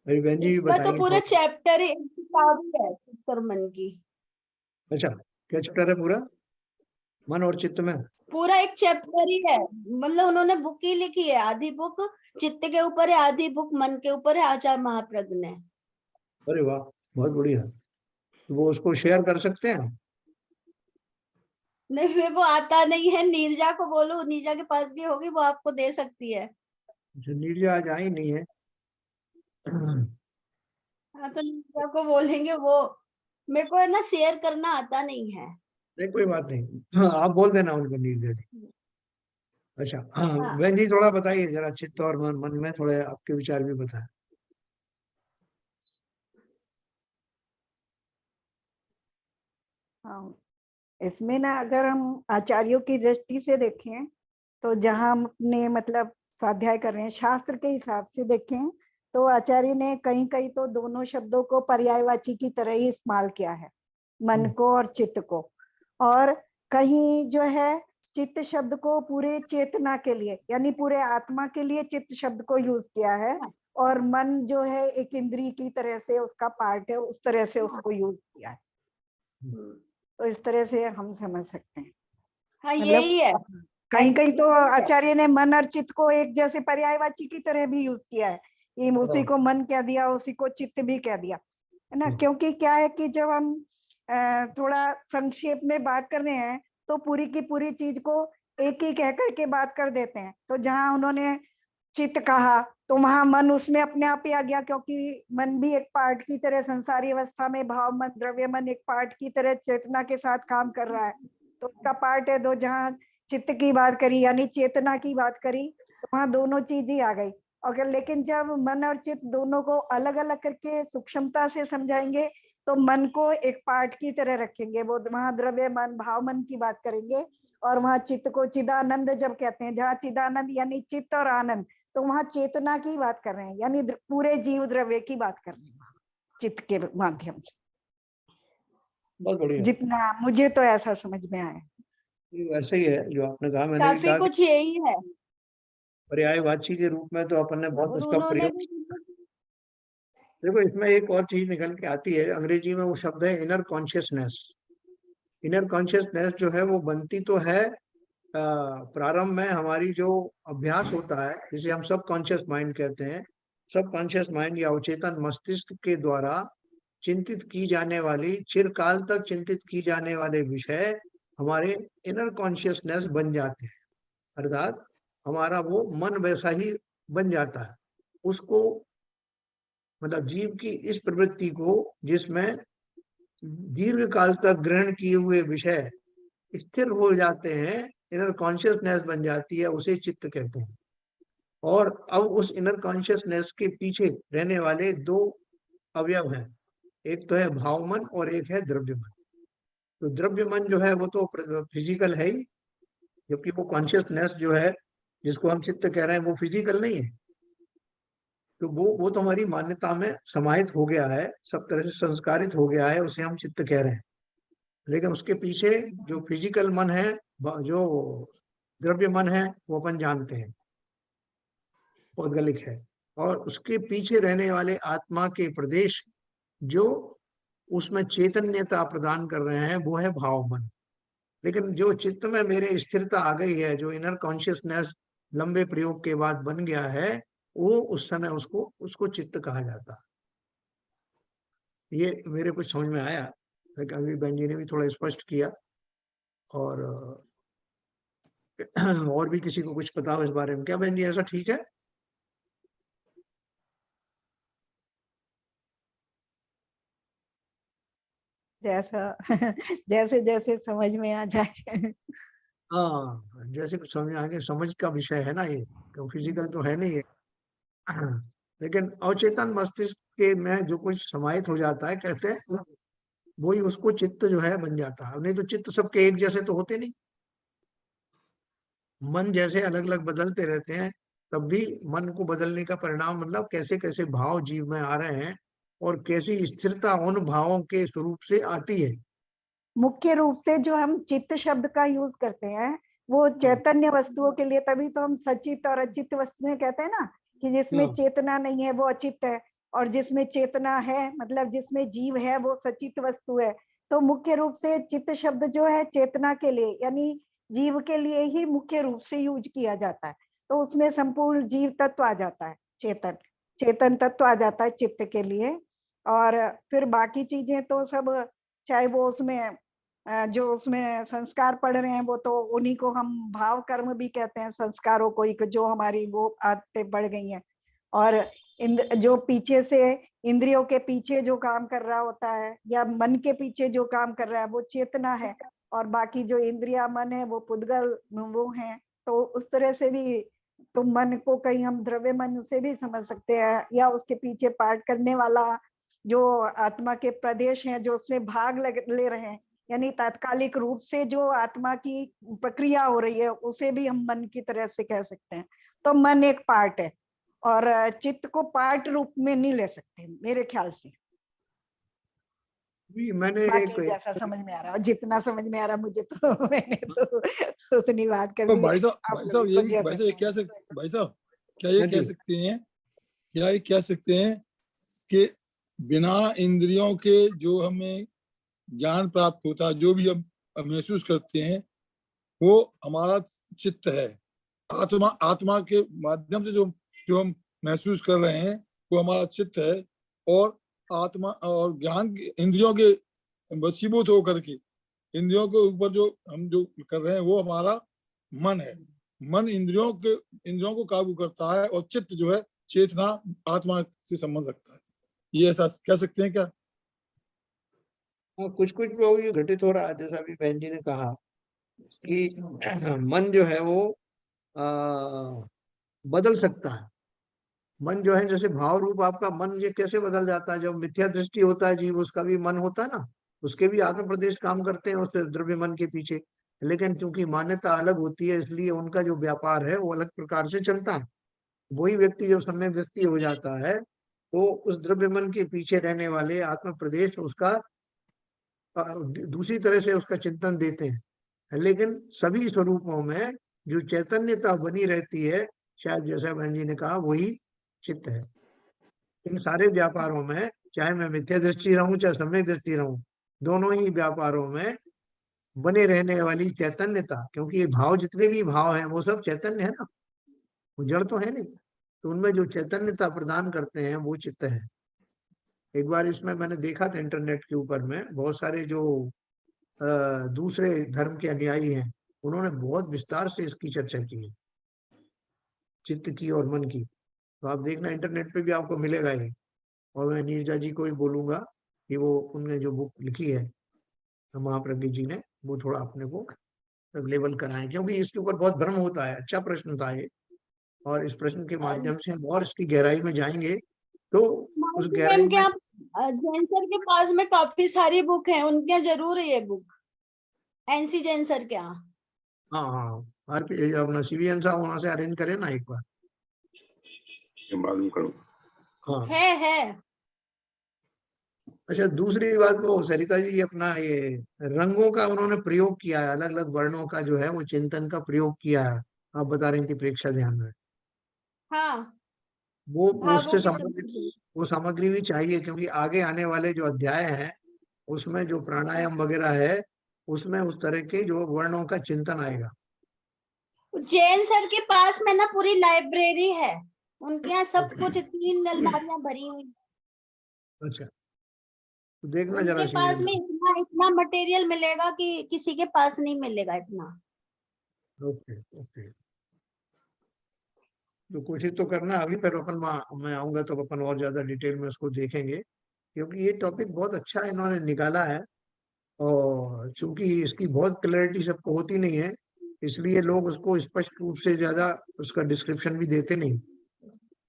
मेरी बहन जी भी इसका तो बताएंगे पूरा थोड़ा। चैप्टर ही एक किताब ही है चित्त और मन की। अच्छा, क्या चैप्टर है पूरा मन और चित्त में? पूरा एक चैप्टर ही है, मतलब उन्होंने बुक ही लिखी है। आधी बुक चित्त के ऊपर है, आधी बुक मन के ऊपर है, आचार्य महाप्रज्ञ ने। अरे वाह, बहुत बढ़िया। तो वो उसको शेयर कर सकते हैं? नहीं, मेरे को आता नहीं है। नीरजा को बोलो, नीरजा के पास भी होगी, वो आपको दे सकती है। जो नीरजा आज आई नहीं है। हाँ, तो नीरजा को बोलेंगे, वो मेरे को है ना शेयर करना आता नहीं है। नहीं, कोई बात नहीं। हाँ, आप बोल देना उनको, नीरजा जी। अच्छा, हाँ हाँ, बहन जी थोड़ा बताइए जरा, चित्त और मन में थोड़े आपके विचार भी बताएं। हाँ, इसमें ना अगर हम आचार्यों की दृष्टि से देखें, तो जहाँ हम अपने मतलब स्वाध्याय कर रहे हैं शास्त्र के हिसाब से देखें, तो आचार्य ने कहीं कहीं तो दोनों शब्दों को पर्यायवाची की तरह ही इस्तेमाल किया है, मन को और चित्त को। और कहीं जो है चित्त शब्द को पूरे चेतना के लिए, यानी पूरे आत्मा के लिए चित्त शब्द को यूज किया है, और मन जो है एक इंद्रिय की तरह से उसका पार्ट है, उस तरह से उसको यूज किया है। तो इस तरह से हम समझ सकते हैं। हाँ, मतलब यही है। कहीं कहीं तो आचार्य ने मन और चित्त को एक जैसे पर्यायवाची की तरह भी यूज किया है, ये उसी को मन कह दिया, उसी को चित्त भी कह दिया, है ना। क्योंकि क्या है कि जब हम थोड़ा संक्षेप में बात कर रहे हैं, तो पूरी की पूरी चीज को एक ही कह करके बात कर देते हैं। तो जहां उन्होंने चित्त कहा, तो वहां मन उसमें अपने आप ही आ गया, क्योंकि मन भी एक पार्ट की तरह संसारी अवस्था में भाव मन, द्रव्य मन एक पार्ट की तरह चेतना के साथ काम कर रहा है, तो उसका पार्ट है। दो जहां चित्त की बात करी यानी चेतना की बात करी, तो वहां दोनों चीज ही आ गई। अगर लेकिन जब मन और चित्त दोनों को अलग अलग करके सूक्ष्मता से समझाएंगे, तो मन को एक पार्ट की तरह रखेंगे, वो वहां द्रव्य मन भाव मन की बात करेंगे, और वहां चित्त को चिदानंद जब कहते हैं, जहाँ चिदानंद यानी चित्त और आनंद, तो वहां चेतना की बात कर रहे हैं, यानी पूरे जीव द्रव्य की बात कर रहे हैं चित्त के माध्यम से। बहुत बढ़िया। जितना मुझे तो ऐसा समझ में आया। वैसे ही है जो आपने कहा, मैंने भी काफी कहा कि कुछ यही है। पर्यायवाची के रूप में तो अपन ने बहुत और उसका उन्होंने प्रयोग। भी देखो, इसमें एक और चीज निकल के आती है, अंग्रेजी में वो शब्द है इनर कॉन्शियसनेस। इनर कॉन्शियसनेस जो है वो बनती तो है प्रारंभ में हमारी जो अभ्यास होता है, जिसे हम सब कॉन्शियस माइंड कहते हैं। सब कॉन्शियस माइंड या अवचेतन मस्तिष्क के द्वारा चिंतित की जाने वाली, चिरकाल तक चिंतित की जाने वाले विषय हमारे इनर कॉन्शियसनेस बन जाते हैं। अर्थात हमारा वो मन वैसा ही बन जाता है। उसको मतलब जीव की इस प्रवृत्ति को, जिसमें दीर्घ काल तक ग्रहण किए हुए विषय स्थिर हो जाते हैं, इनर कॉन्शियसनेस बन जाती है, उसे चित्त कहते हैं। और अब उस इनर कॉन्शियसनेस के पीछे रहने वाले दो अवयव हैं, एक तो है भाव मन और एक है द्रव्य मन। तो द्रव्य मन जो है वो तो फिजिकल है ही, जबकि वो कॉन्शियसनेस जो है जिसको हम चित्त कह रहे हैं वो फिजिकल नहीं है। तो वो तो हमारी मान्यता में समाहित हो गया है, सब तरह से संस्कारित हो गया है, उसे हम चित्त कह रहे हैं। लेकिन उसके पीछे जो फिजिकल मन है, जो द्रव्य मन है, वो अपन जानते हैं पौद्गलिक है। और उसके पीछे रहने वाले आत्मा के प्रदेश जो उसमें चैतन्यता प्रदान कर रहे हैं, वो है भाव मन। लेकिन जो चित्त में मेरे स्थिरता आ गई है, जो इनर कॉन्शियसनेस लंबे प्रयोग के बाद बन गया है, वो उस समय उसको उसको चित्त कहा जाता है। ये मेरे कुछ समझ में आया, लेकिन अभी बहन जी ने भी थोड़ा स्पष्ट किया। और और भी किसी को कुछ पता हो इस बारे में क्या बहन जी, ऐसा ठीक है? जैसा जैसे जैसे समझ में आ जाए। हाँ, जैसे कुछ समझ आगे, समझ का विषय है ना ये, तो फिजिकल तो है नहीं ये। लेकिन अवचेतन मस्तिष्क के में जो कुछ समाहित हो जाता है, कहते हैं वही उसको चित्त जो है बन जाता है। नहीं तो चित्त सबके एक जैसे तो होते नहीं, मन जैसे अलग अलग बदलते रहते हैं, तब भी मन को बदलने का परिणाम मतलब कैसे कैसे भाव जीव में आ रहे हैं और कैसी स्थिरता उन भावों के स्वरूप से आती है। मुख्य रूप से जो हम चित्त शब्द का यूज करते हैं वो चैतन्य वस्तुओं के लिए, तभी तो हम सचित और अचित वस्तुएं कहते हैं ना, कि जिसमें हाँ, चेतना नहीं है वो अचित है, और जिसमें चेतना है मतलब जिसमें जीव है वो सचित वस्तु है। तो मुख्य रूप से चित्त शब्द जो है चेतना के लिए यानी जीव के लिए ही मुख्य रूप से यूज किया जाता है। तो उसमें संपूर्ण जीव तत्व आ जाता है, चेतन चेतन तत्व आ जाता है चित्त के लिए। और फिर बाकी चीजें तो सब, चाहे वो उसमें जो उसमें संस्कार पढ़ रहे हैं वो तो उन्हीं को हम भाव कर्म भी कहते हैं, संस्कारों को ही, जो हमारी वो आदतें बढ़ गई हैं। और जो पीछे से इंद्रियों के पीछे जो काम कर रहा होता है या मन के पीछे जो काम कर रहा है वो चेतना है, और बाकी जो इंद्रिया मन है वो पुद्गल वो हैं। तो उस तरह से भी तो मन को कहीं हम द्रव्य मन से भी समझ सकते हैं, या उसके पीछे पाठ करने वाला जो आत्मा के प्रदेश हैं जो उसमें भाग ले रहे हैं, यानी तात्कालिक रूप से जो आत्मा की प्रक्रिया हो रही है उसे भी हम मन की तरह से कह सकते हैं। तो मन एक पार्ट है और चित्त को पार्ट रूप में नहीं ले सकते मेरे ख्याल से। भी मैंने बाकी एक जैसा समझ में आ रहा है, जितना समझ में आ रहा मुझे तो मैंने तो उतनी बात कर तो दी। भाई साहब आप भाई लोगों साहब को ये भी जैसा भाई साहब ये कह सकते भाई साहब क्या ये हाँ कह जी, सकते हैं, क्या ये कह सकते हैं कि बिना इंद्रियों के जो हमें ज्ञान प्राप्त होता है, जो भी हम महसूस करते हैं, वो हमारा चित्त है। आत्मा आत्मा के माध्यम से जो जो हम महसूस कर रहे हैं वो हमारा चित्त है। और आत्मा और ज्ञान इंद्रियों के वशीभूत होकर के इंद्रियों के ऊपर जो हम जो कर रहे हैं वो हमारा मन है। मन इंद्रियों को काबू करता है, और चित्त जो है चेतना आत्मा से संबंध रखता है। ये ऐसा कह सकते हैं क्या? हाँ, कुछ कुछ लोग ये घटित हो रहा है, जैसा अभी बहन जी ने कहा कि मन जो है वो आ, बदल सकता है। मन जो है जैसे भाव रूप आपका मन ये कैसे बदल जाता है, जब मिथ्या दृष्टि होता है जीव, उसका भी मन होता है ना, उसके भी आत्म प्रदेश काम करते हैं उस द्रव्य मन के पीछे। लेकिन चूंकि मान्यता अलग होती है इसलिए उनका जो व्यापार है वो अलग प्रकार से चलता है। वही व्यक्ति जब सम्यक दृष्टि हो जाता है तो उस द्रव्य मन के पीछे रहने वाले आत्म प्रदेश उसका दूसरी तरह से उसका चिंतन देते हैं। लेकिन सभी स्वरूपों में जो चैतन्यता बनी रहती है, शायद जैसा बहन जी ने कहा, वही चित्त है। इन सारे व्यापारों में चाहे मैं मिथ्या दृष्टि रहूं चाहे सम्यक दृष्टि रहूं, दोनों ही व्यापारों में बने रहने वाली चैतन्यता, क्योंकि ये भाव जितने भी भाव हैं वो सब चैतन्य है ना, वो जड़ तो है नहीं। तो उनमें जो चैतन्यता प्रदान करते हैं वो चित्त है। एक बार इसमें मैंने देखा था इंटरनेट के ऊपर में बहुत सारे जो दूसरे धर्म के अनुयायी हैं, उन्होंने बहुत विस्तार से इसकी चर्चा की है, चित्त की और मन की। तो आप देखना इंटरनेट पे भी आपको मिलेगा ये। और मैं नीरजा जी को भी बोलूंगा कि वो उनने जो बुक लिखी है महाप्रज्ञ जी ने, वो थोड़ा अपने को अवेलेबल कराएं, क्योंकि इसके ऊपर बहुत भ्रम होता है। अच्छा प्रश्न था ये, और इस प्रश्न के माध्यम से हम और इसकी गहराई में जाएंगे तो उस मालती गहराई मैम के में। आप जैन सर के पास में काफी सारी बुक है, उनके यहाँ जरूर है ये बुक, एनसी जैन सर के यहाँ। हाँ हाँ, हर अपना सीवीएन साहब वहां से अरेंज करें ना एक बार। ये मालूम करूँ। हाँ, है। अच्छा दूसरी बात, वो सरिता जी अपना ये रंगों का उन्होंने प्रयोग किया है, अलग अलग वर्णों का जो है वो चिंतन का प्रयोग किया है। आप बता रही थी प्रेक्षा ध्यान में, हाँ, वो भावों उससे की संबंधित समझ। वो सामग्री भी चाहिए, क्योंकि आगे आने वाले जो अध्याय हैं उसमें जो प्राणायाम वगैरह है उसमें उस तरह के जो वर्णों का चिंतन आएगा। जैन सर के पास में ना पूरी लाइब्रेरी है, उनके यहाँ सब अच्छा, कुछ 3 अलमारियां भरी हुई। अच्छा, तो देखना जरा उनके पास सीवीएन में साहब। इतना इतना मटेरियल मिलेगा कि किसी के पास नहीं मिलेगा इतना। ओके ओके, तो कोशिश तो करना अभी, पर अपन मैं आऊंगा तो अपन और ज्यादा डिटेल में उसको देखेंगे, क्योंकि ये टॉपिक बहुत अच्छा इन्होंने निकाला है। और चूंकि इसकी बहुत क्लैरिटी सबको होती नहीं है, इसलिए लोग उसको स्पष्ट रूप से ज्यादा उसका डिस्क्रिप्शन भी देते नहीं,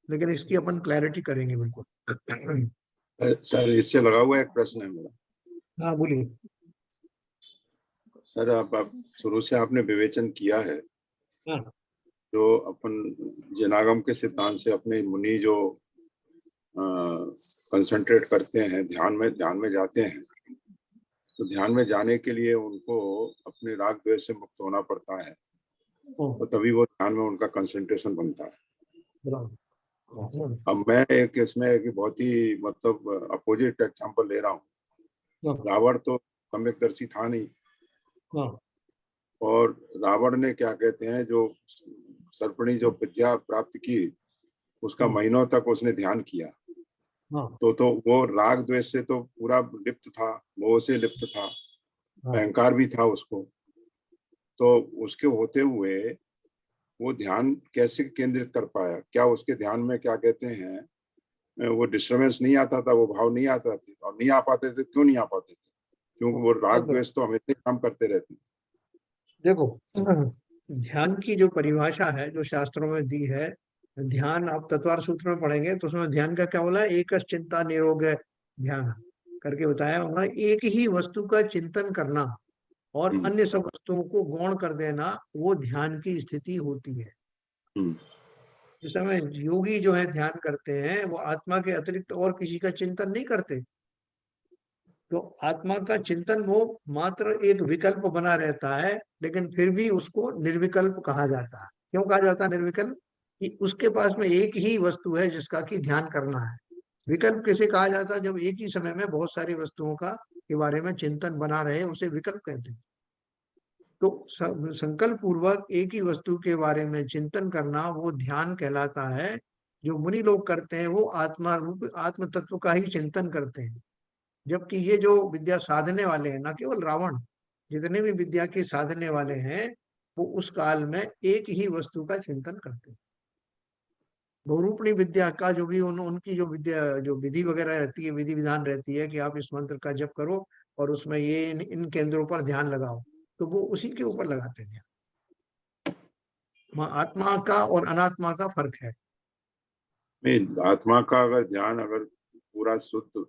लेकिन इसकी अपन क्लैरिटी करेंगे बिल्कुल। सर इससे लगा हुआ एक प्रश्न है मेरा। हाँ बोलिए। सर आप शुरू से आपने विवेचन किया है, हाँ जो अपन जनागम के सिद्धांत से अपने मुनि जो कंसंट्रेट करते हैं, ध्यान में जाते हैं, तो ध्यान में जाने के लिए उनको अपने राग द्वेष से मुक्त होना पड़ता है, ओ, तो तभी वो ध्यान में उनका कंसंट्रेशन बनता है। बराबर। अब मैं एक इसमें एक बहुत ही मतलब अपोजिट एग्जांपल ले रहा हूँ। हाँ रावण तो सम्यकदर्शी था नहीं, हाँ और रावण ने क्या कहते हैं, जो सर्पणी जो विद्या प्राप्त की, उसका महीनों तक उसने ध्यान किया, हाँ तो वो राग द्वेष से तो पूरा लिप्त था, मोह से लिप्त था, हाँ अहंकार भी था उसको। तो उसके होते हुए वो ध्यान कैसे केंद्रित कर पाया? क्या उसके ध्यान में क्या कहते हैं वो डिस्टर्बेंस नहीं आता था, वो भाव नहीं आता थे? और नहीं आ पाते थे, क्यों नहीं आ पाते थे? क्योंकि वो राग देखो द्वेष तो हमेशा काम करते रहते हैं। देखो, ध्यान की जो परिभाषा है जो शास्त्रों में दी है, ध्यान आप तत्वार सूत्र में पढ़ेंगे तो उसमें ध्यान का क्या बोला है, एक चिंता निरोग ध्यान करके बताया उन्होंने। एक ही वस्तु का चिंतन करना और हम्म, अन्य सब वस्तुओं को गौण कर देना, वो ध्यान की स्थिति होती है। हम्म, जिस समय योगी जो है ध्यान करते हैं, वो आत्मा के अतिरिक्त और किसी का चिंतन नहीं करते। तो आत्मा का चिंतन वो मात्र एक विकल्प बना रहता है, लेकिन फिर भी उसको निर्विकल्प कहा जाता है। क्यों कहा जाता है निर्विकल्प? कि उसके पास में एक ही वस्तु है जिसका कि ध्यान करना है। विकल्प किसे कहा जाता है? जब एक ही समय में बहुत सारी वस्तुओं का के बारे में चिंतन बना रहे, उसे विकल्प कहते हैं। तो संकल्प पूर्वक एक ही वस्तु के बारे में चिंतन करना वो ध्यान कहलाता है। जो मुनि लोग करते हैं वो आत्मा रूप आत्म तत्व का ही चिंतन करते हैं। जबकि ये जो विद्या साधने वाले हैं, ना केवल रावण, जितने भी विद्या के साधने वाले हैं, वो उस काल में एक ही वस्तु का चिंतन करते हैं। बहुरूपणी विद्या का जो भी उनकी जो विद्या जो विधि वगैरह रहती है, विधि विधान रहती है कि आप इस मंत्र का जप करो और उसमें ये इन केंद्रों पर ध्यान लगाओ, तो वो उसी के ऊपर लगाते हैं ध्यान। वहाँ आत्मा का और अनात्मा का फर्क है। नहीं, आत्मा का अगर ध्यान अगर पूरा शुद्ध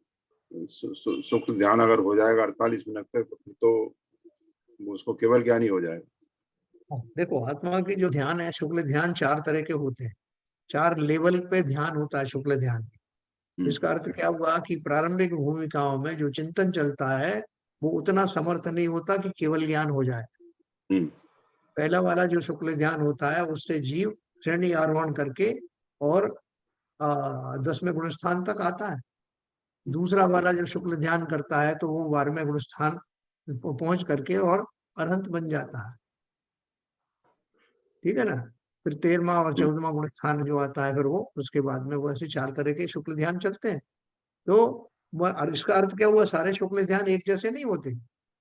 सुख ध्यान अगर हो जाएगा 48 मिनट तक, तो फिर तो उसको केवल ज्ञान ही हो जाएगा। देखो, आत्मा की जो ध्यान है, शुक्ल ध्यान 4 तरह के होते हैं। 4 लेवल पे ध्यान होता है शुक्ल ध्यान। हम्म, इसका अर्थ क्या हुआ कि प्रारंभिक भूमिकाओं में जो चिंतन चलता है, वो उतना समर्थ नहीं होता कि केवल ज्ञान हो जाए। हम्म, पहला वाला जो शुक्ल ध्यान होता है, उससे जीव श्रेणी आरोहण करके और 10वें गुण स्थान तक आता है। दूसरा वाला जो शुक्ल ध्यान करता है, तो वो 12वें गुण स्थान पहुंच करके और अरहंत बन जाता है। ठीक है ना? फिर 13वां और हम्म, 14वां गुण स्थान जो आता है, फिर वो उसके बाद में वो ऐसे 4 तरह के शुक्ल ध्यान चलते हैं। तो और इसका अर्थ क्या हुआ, सारे शुक्ल ध्यान एक जैसे नहीं होते।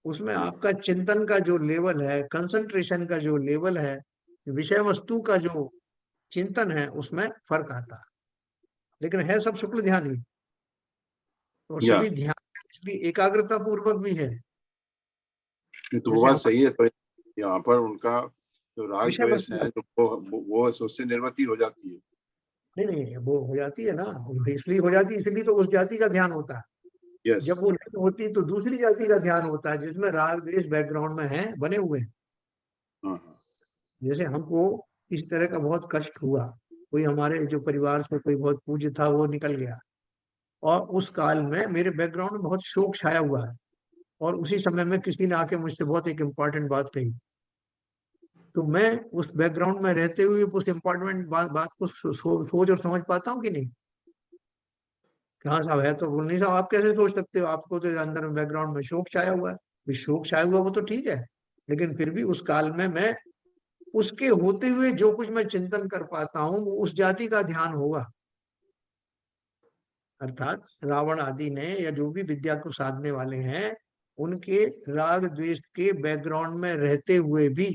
उसमें हम्म, आपका चिंतन का जो लेवल है, कंसंट्रेशन का जो लेवल है, विषय वस्तु का जो चिंतन है, उसमें फर्क आता है। लेकिन है सब शुक्ल ध्यान ही, और या सभी ध्यान इसलिए एकाग्रता पूर्वक भी है। ये तो वो जैसे बात हमारे सही है। तो यहाँ पर उनका जो राग विषय द्वेष वस्तु है, जो वो उससे निर्वृत्ति हो जाती है। नहीं नहीं, वो हो जाती है ना, वो इसलिए हो जाती है, इसलिए तो उस जाति का ध्यान होता है। यस। जब वो नहीं होती तो दूसरी जाति का ध्यान होता है, जिसमें राग द्वेष बैकग्राउंड में है, बने हुए हैं। हाँ, हाँ, जैसे हमको इस तरह का बहुत कष्ट हुआ, कोई हमारे जो परिवार से कोई बहुत पूज्य था वो निकल गया, और उस काल में मेरे बैकग्राउंड में बहुत शोक छाया हुआ है। और उसी समय में किसी ने आके मुझसे बहुत एक इम्पॉर्टेंट बात कही, तो मैं उस बैकग्राउंड में रहते हुए उस इम्पॉर्टेंट बात को सोच और समझ पाता हूँ कि नहीं? कि हाँ साहब है, तो बोल नहीं साहब आप कैसे सोच सकते हो, आपको तो अंदर में बैकग्राउंड में शोक छाया हुआ है। भी शोक छाया हुआ वो तो ठीक है, लेकिन फिर भी उस काल में मैं उसके होते हुए जो कुछ मैं चिंतन कर पाता हूँ, वो उस जाति का ध्यान होगा। अर्थात रावण आदि ने या जो भी विद्या को साधने वाले हैं, उनके राग द्वेष के बैकग्राउंड में रहते हुए भी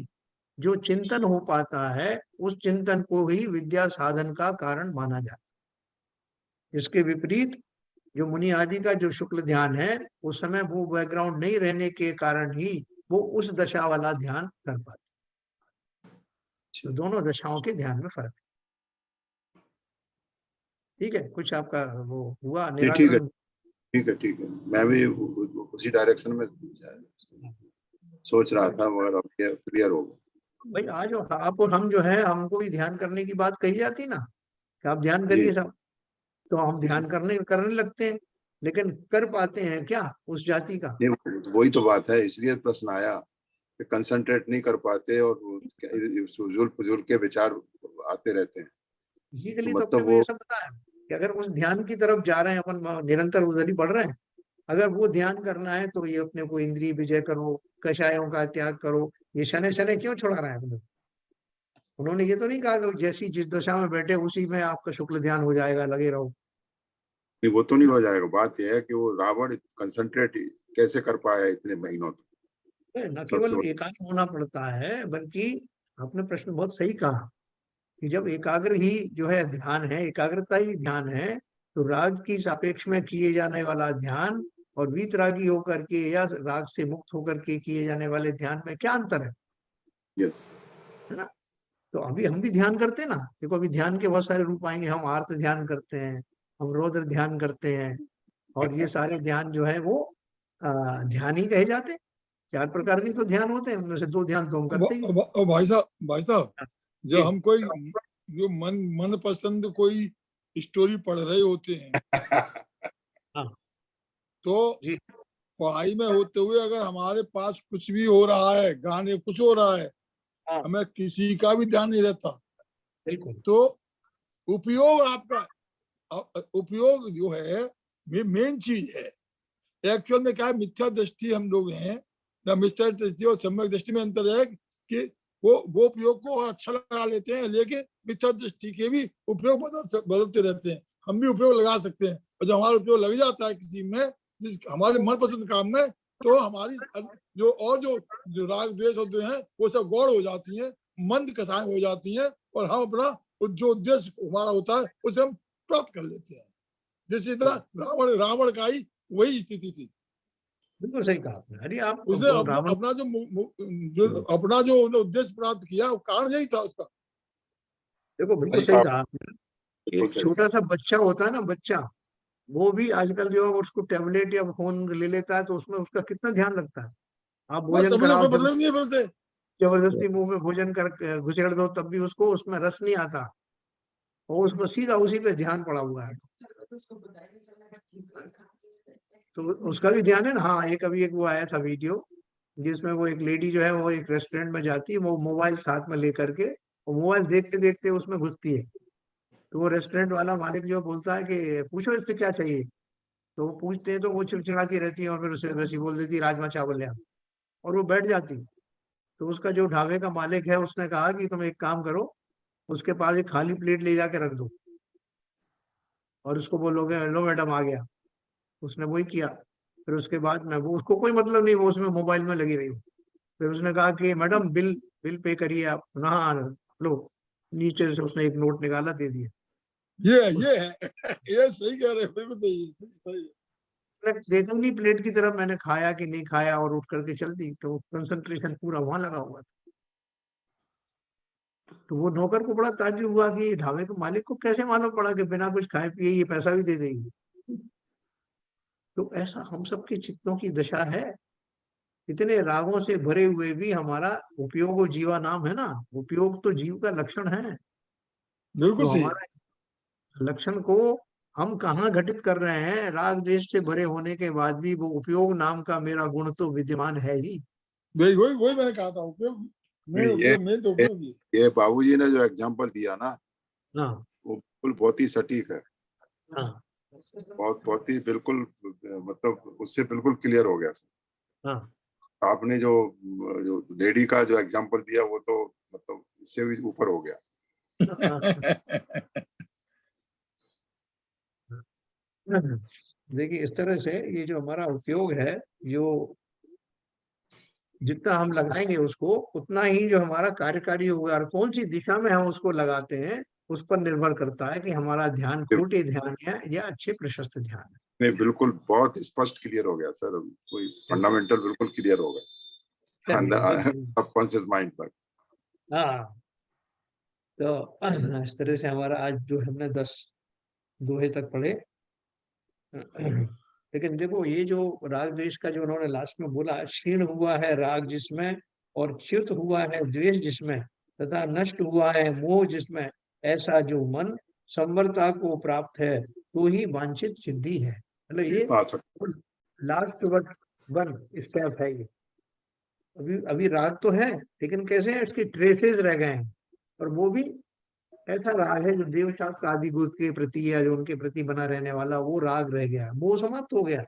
जो चिंतन हो पाता है उस चिंतन को ही विद्या साधन का कारण माना जाता है। इसके विपरीत जो मुनि आदि का जो शुक्ल ध्यान है, उस समय वो बैकग्राउंड नहीं रहने के कारण ही वो उस दशा वाला ध्यान कर पाते। तो दोनों दशाओं के ध्यान में फर्क है। ठीक है, कुछ आपका वो हुआ ठीक है, निराकरण? ठीक है, मैं भी उसी डायरेक्शन में सोच रहा था, मगर अब क्लियर हो गया। भाई आज आप और हम जो है, हमको भी ध्यान करने की बात कही जाती ना कि आप ध्यान जी करिए सब, तो हम ध्यान करने लगते हैं, लेकिन कर पाते हैं क्या उस जाति का? नहीं, वही तो बात है, इसलिए प्रश्न आया कि कंसंट्रेट नहीं कर पाते और फजूल फजूल के विचार आते रहते हैं। इसी के लिए तो तो अपने मतलब को ये वो सब पता है कि अगर उस ध्यान की तरफ जा रहे हैं, अपन निरंतर उधर ही बढ़ रहे हैं, अगर वो ध्यान करना है तो ये अपने को इंद्रिय विजय करो, कषायों का त्याग करो। ये शनै शनै क्यों छुड़ा रहा है अपने को? उन्होंने ये तो नहीं कहा कि जैसी जिस दशा में बैठे उसी में आपका शुक्ल ध्यान हो जाएगा, लगे रहो। नहीं, वो तो नहीं हो जाएगा। बात यह है कि वो रावण कंसंट्रेट कैसे कर पाया इतने महीनों तक, न सबसे केवल बड़ा। एकाग्र होना पड़ता है, बल्कि आपने प्रश्न बहुत सही कहा कि जब एकाग्र ही जो है ध्यान है, एकाग्रता ही ध्यान है, तो राग की सापेक्ष में किए जाने वाला ध्यान और वीतरागी होकर के या राग से मुक्त होकर के किए जाने वाले ध्यान में क्या अंतर यस, है ना? तो अभी हम भी ध्यान करते हैं ना, देखो अभी ध्यान के बहुत सारे रूप आएंगे। हम आर्त ध्यान करते हैं, हम रौद्र ध्यान करते हैं, और ये सारे ध्यान जो है वो ध्यान ही कहे जाते हैं। 4 प्रकार के तो ध्यान होते हैं, उनमें से 2 ध्यान तो हम करते ही हैं। भाई साहब, जब जी। हम कोई जो मन पसंद कोई स्टोरी पढ़ रहे होते हैं हाँ तो जी। पढ़ाई में होते हुए अगर हमारे पास कुछ भी हो रहा है, गाने कुछ हो रहा है, हाँ हमें किसी का भी ध्यान नहीं रहता, बिल्कुल। तो उपयोग आपका उपयोग जो है मेन चीज है। एक्चुअल में क्या है, मिथ्या दृष्टि हम लोग हैं ना, मिथ्या दृष्टि और सम्यक दृष्टि में अंतर है कि वो उपयोग को और अच्छा लगा लेते हैं, लेकिन मिथ्या दृष्टि के भी उपयोग बदलते रहते हैं। हम भी उपयोग लगा सकते हैं, और जब हमारा उपयोग लग जाता है किसी में, जिस हमारे मनपसंद काम में, तो हमारी जो राग द्वेष होते हैं वो सब गौड़ हो जाती हैं, मंद कसाएं हो जाती हैं, और हम अपना जो उद्देश्य हमारा होता है उसे हम प्राप्त कर लेते हैं। जैसे रावण का ही वही स्थिति थी। बिल्कुल सही कहा आपने। अरे आप उसने रावण, अपना जो उद्देश्य प्राप्त किया, वो कारण यही था उसका। देखो बिल्कुल सही सही कहा, कहा आपने। बिल्कुल एक सही छोटा कहा। सा बच्चा होता है ना, बच्चा, वो भी आजकल जो है उसको टैबलेट या फोन ले लेता है, तो उसमें उसका कितना ध्यान लगता है। आप बस भोजन समझो, कराओ, कोई मतलब नहीं है फिर से। जबरदस्ती मुंह में भोजन कर घुसेड़ दो, तब भी उसको उसमें रस नहीं आता, और उसको सीधा उसी पे ध्यान पड़ा हुआ है। तो उसका भी ध्यान है ना। हाँ, एक अभी एक वो आया था वीडियो, जिसमें वो एक लेडी जो है वो एक रेस्टोरेंट में जाती है, वो मोबाइल साथ में लेकर के, वो मोबाइल देखते देखते उसमें घुसती है। तो वो रेस्टोरेंट वाला मालिक जो बोलता है कि पूछो इससे क्या चाहिए। तो वो पूछते हैं तो वो चिड़चिड़ाती रहती है, और फिर उसे वैसे ही बोल देती है राजमा चावल ले आओ, और वो बैठ जाती। तो उसका जो ढाबे का मालिक है उसने कहा कि तुम एक काम करो, उसके पास एक खाली प्लेट ले जाके रख दो, और उसको बोलोगे लो मैडम आ गया। उसने वही किया। फिर उसके बाद में वो, उसको कोई मतलब नहीं, वो उसमें मोबाइल में लगी रही। फिर उसने कहा कि मैडम बिल बिल पे करिए आप। हाँ लो, नीचे से उसने एक नोट निकाला, दे दिया। ये है ये सही कह रहे हैं, बिल्कुल सही है, सही है। उसने देखा नहीं प्लेट की तरफ, मैंने खाया कि नहीं खाया, और उठ करके चल दी। तो कंसंट्रेशन पूरा वहां लगा हुआ था। तो वो नौकर को बड़ा ताज्जुब हुआ कि ढाबे के मालिक को कैसे मालूम पड़ा कि बिना कुछ खाए पिए ये पैसा भी दे देगी। तो ऐसा हम सबके चित्तों की दशा है। इतने रागों से भरे हुए भी हमारा उपयोग जीवा नाम है ना। उपयोग तो जीव का लक्षण है। बिल्कुल तो सही। हमारा लक्षण को हम कहाँ घटित कर रहे हैं? राग द्वेष से भरे होने के बाद भी वो उपयोग नाम का मेरा गुण तो विद्यमान है ही। वही वही वही मैंने कहा था, उपयोग नहीं, मेन तो उपयोग ही है। ये बाबूजी ने जो एग्जांपल दिया ना, हाँ वो बिल्कुल बहुत ही सटीक है। हाँ बहुत ही बिल्कुल, मतलब उससे बिल्कुल क्लियर हो गया। हाँ आपने जो जो लेडी का जो एग्जांपल दिया, वो तो मतलब इससे भी ऊपर हो गया। हाँ। देखिए इस तरह से ये जो हमारा उपयोग है, जो जितना हम लगाएंगे उसको उतना ही जो हमारा कार्यकारी होगा, और कौन सी दिशा में हम उसको लगाते हैं उस पर निर्भर करता है कि हमारा ध्यान छोटे ध्यान है या अच्छे प्रशस्त ध्यान है। नहीं, बिल्कुल बहुत स्पष्ट क्लियर हो गया सर, कोई फंडामेंटल बिल्कुल क्लियर हो गया अंदर सबकॉन्शियस माइंड पर। हाँ, तो इस तरह से हमारा आज जो हमने 10 दोहे तक पढ़े। लेकिन देखो ये जो राग द्वेष का जो उन्होंने लास्ट में बोला, क्षीण हुआ है राग जिसमें और च्युत हुआ है द्वेष जिसमें, तथा नष्ट हुआ है मोह जिसमें, ऐसा जो मन समवर्ता को प्राप्त है तो ही वांछित सिद्धि है। मतलब ये हाँ सर, लास्ट वन स्टेप है ये। अभी राग तो है लेकिन कैसे है, इसके ट्रेसेस रह गए हैं, और वो भी ऐसा राग है जो देव शास्त्र आदि गुरु के प्रति या जो उनके प्रति बना रहने वाला वो राग रह गया, वो समाप्त हो गया।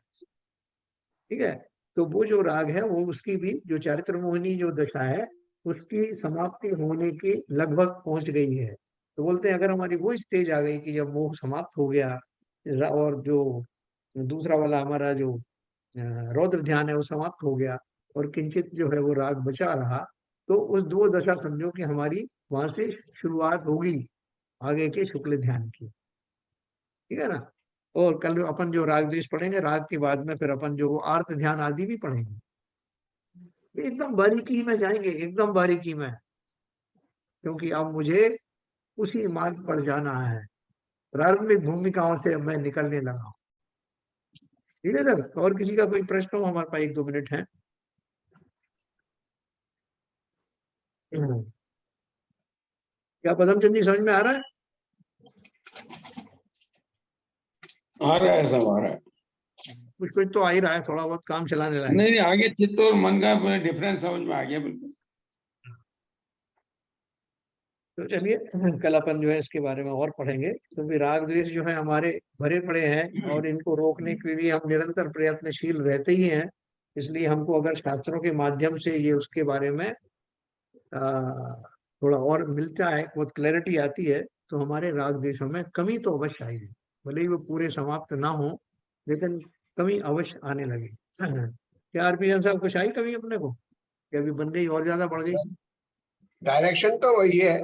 ठीक है, तो वो जो राग है वो उसकी भी जो चारित्र मोहिनी जो दशा है उसकी समाप्ति होने की लगभग पहुंच गई है। तो बोलते हैं अगर हमारी वो स्टेज आ गई कि जब वो समाप्त हो गया और जो दूसरा वाला हमारा जो रौद्र ध्यान है वो समाप्त हो गया और किंचित जो है वो राग बचा रहा, तो उस दो दशा समझो कि हमारी वहां से शुरुआत होगी आगे के शुक्ल ध्यान की। ठीक है ना। और कल अपन जो राग द्वेष पढ़ेंगे, राग के बाद में फिर अपन जो आर्त ध्यान आदि भी पढ़ेंगे, एकदम बारीकी में जाएंगे, एकदम बारीकी में, क्योंकि अब मुझे उसी मार्ग पर जाना है। प्रारंभिक भूमिकाओं से मैं निकलने लगा हूं। ठीक है सर, और किसी का कोई प्रश्न हो, हमारे पास 1-2 मिनट है। क्या पदमचंद जी समझ में आ रहा है? आ रहा है, सब आ रहा है। कुछ तो आ ही रहा है, थोड़ा बहुत काम चलाने लायक। नहीं, आगे चित्त और मन का डिफरेंस समझ में आ गया बिल्कुल। तो चलिए कल अपन जो है इसके बारे में और पढ़ेंगे, क्योंकि राग द्वेष जो है हमारे भरे पड़े हैं और इनको रोकने के लिए हम निरंतर प्रयत्नशील रहते ही हैं। इसलिए हमको अगर शास्त्रों के माध्यम से ये उसके बारे में थोड़ा और मिलता है, बहुत क्लैरिटी आती है, तो हमारे राग द्वेषों में कमी तो अवश्य आएगी। भले ही वो पूरे समाप्त ना हो लेकिन कमी अवश्य आने लगी। क्या आरपीएन साहब कुछ आई कमी अपने को, कि अभी बन गई और ज्यादा बढ़ गई? डायरेक्शन तो वही है,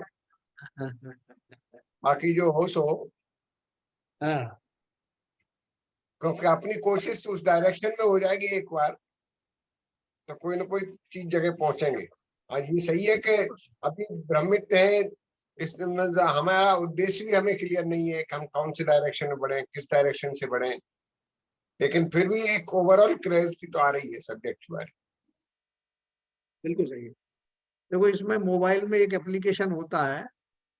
बाकी जो हो सो, हाँ, क्योंकि अपनी कोशिश उस डायरेक्शन में हो जाएगी एक बार तो कोई ना कोई चीज जगह पहुंचेंगे। आज ये सही है कि अभी भ्रमित है, इस हमारा उद्देश्य भी हमें क्लियर नहीं है कि हम कौन से डायरेक्शन में बढ़े, किस डायरेक्शन से बढ़े, लेकिन फिर भी एक ओवरऑल क्लैरिटी तो आ रही है सब्जेक्ट के बारे। बिल्कुल सही है। देखो इसमें मोबाइल में एक एप्लीकेशन होता है,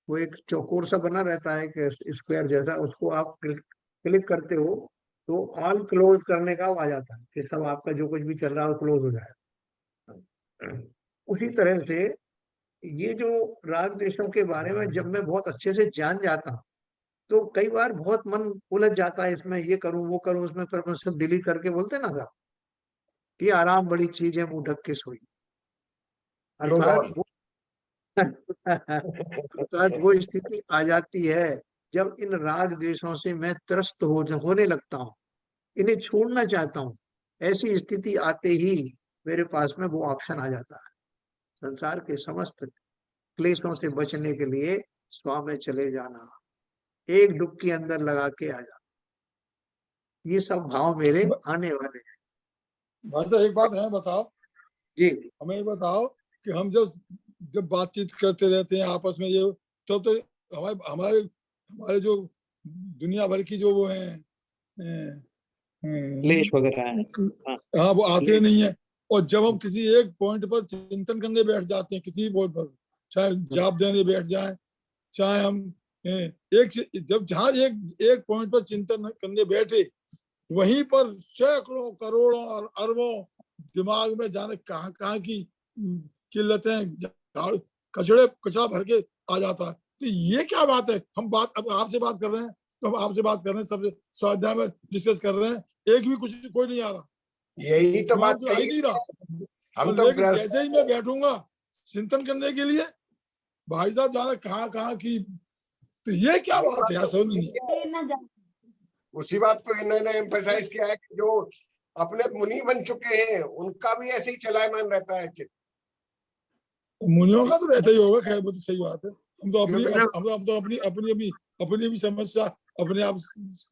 वो एक चौकोर सा बना रहता है कि स्क्वायर जैसा, उसको आप क्लिक करते हो तो ऑल क्लोज करने का आ जाता है कि सब आपका जो कुछ भी चल रहा है वो क्लोज हो जाए। उसी तरह से ये जो राग द्वेषों के बारे में जब मैं बहुत अच्छे से जान जाता हूँ तो कई बार बहुत मन उलझ जाता है, इसमें ये करूं वो करूं, उसमें फिर मैं सब डिलीट करके बोलते ना साहब, ये आराम बड़ी चीज है, मुंह ढक के सोई। अर्थात वो अर्थात वो स्थिति आ जाती है जब इन राग द्वेषों से मैं त्रस्त होने लगता हूँ, इन्हें छोड़ना चाहता हूँ। ऐसी स्थिति आते ही मेरे पास में वो ऑप्शन आ जाता है, संसार के समस्त क्लेशों से बचने के लिए स्वा में चले जाना, एक डुबकी अंदर लगा के आ जाना। ये सब भाव मेरे आने वाले हैं। भाई साहब एक बात है, बताओ जी, हमें ये बताओ कि हम जब बातचीत करते रहते हैं आपस में, ये तो हमारे हमारे हमारे जो दुनिया भर की जो वो है क्लेश वगैरह है, हाँ, वो आते नहीं है। और जब हम किसी एक पॉइंट पर चिंतन करने बैठ जाते हैं, किसी पॉइंट पर, चाहे जवाब देने बैठ जाए, चाहे हम जहाँ एक पॉइंट पर चिंतन करने बैठे, वहीं पर सैकड़ों करोड़ों और अरबों दिमाग में जाने कहाँ की किल्लतें कचरा भर के आ जाता है। तो ये क्या बात है, हम अब आपसे बात कर रहे हैं, तो हम आपसे बात कर रहे हैं, सब स्वाध्याय में डिस्कस कर रहे हैं, एक भी कोई नहीं आ रहा, यही तो बात आ ही नहीं रहा। हम तो लेकिन जैसे ही मैं बैठूंगा चिंतन करने के लिए, भाई साहब जाने कहाँ की, तो ये क्या बात है यार, समझ नहीं। उसी बात को इन्होंने एम्फसाइज किया है कि जो अपने मुनि बन चुके हैं, उनका भी ऐसे ही चलायमान रहता है चित्त। मुनियों का तो रहता ही होगा, खैर वो तो सही बात है। हम तो अपनी क्योंकि हम तो अपनी अभी समस्या अपने आप,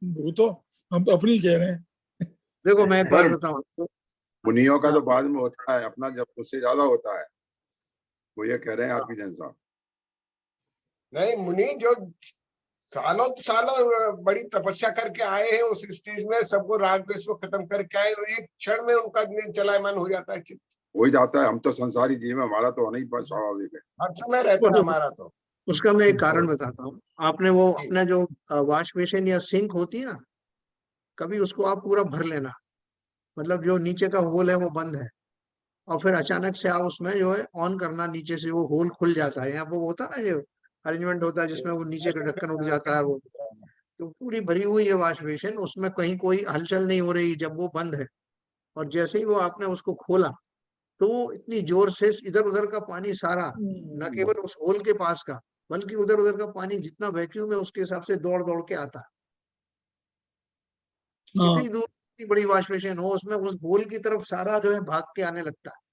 वो तो हम तो अपनी कह रहे हैं। देखो मैं एक बात नहीं, बताऊं आपको। मुनियों का तो हाँ, बाद में होता है, अपना जब उससे ज्यादा होता है, वो ये कह रहे हैं आरपी जैन साहब। नहीं, मुनि जो सालों सालों बड़ी तपस्या करके आए हैं, उस स्टेज में सबको राग द्वेष को खत्म करके आए, और एक क्षण में उनका चलायमान हो जाता है चित्त। हो ही जाता है, हम तो संसारी जीव है, हमारा तो होना ही स्वाभाविक है। हर समय रहता है हमारा तो। उसका मैं एक कारण बताता हूँ। आपने वो जी। अपना जो वॉश बेसिन या सिंक होती है ना, कभी उसको आप पूरा भर लेना, मतलब जो नीचे का होल है वो बंद है, और फिर अचानक से आप उसमें जो है ऑन करना, नीचे से वो होल खुल जाता है। यहाँ पर वो होता है ना, जो अरेंजमेंट होता है जिसमें वो नीचे का ढक्कन उठ जाता है, वो तो पूरी भरी हुई है वॉश बेसिन, उसमें कहीं कोई हलचल नहीं हो रही जब वो बंद है। और जैसे ही वो आपने उसको खोला, तो वो इतनी जोर से इधर उधर का पानी सारा, न केवल उस होल के पास का, बल्कि उधर उधर का पानी जितना वैक्यूम है उसके हिसाब से दौड़ दौड़ के आता है। हाँ, कितनी दूर, इतनी बड़ी वॉश बेसिन हो, उसमें उस होल की तरफ सारा जो है भाग के आने लगता है।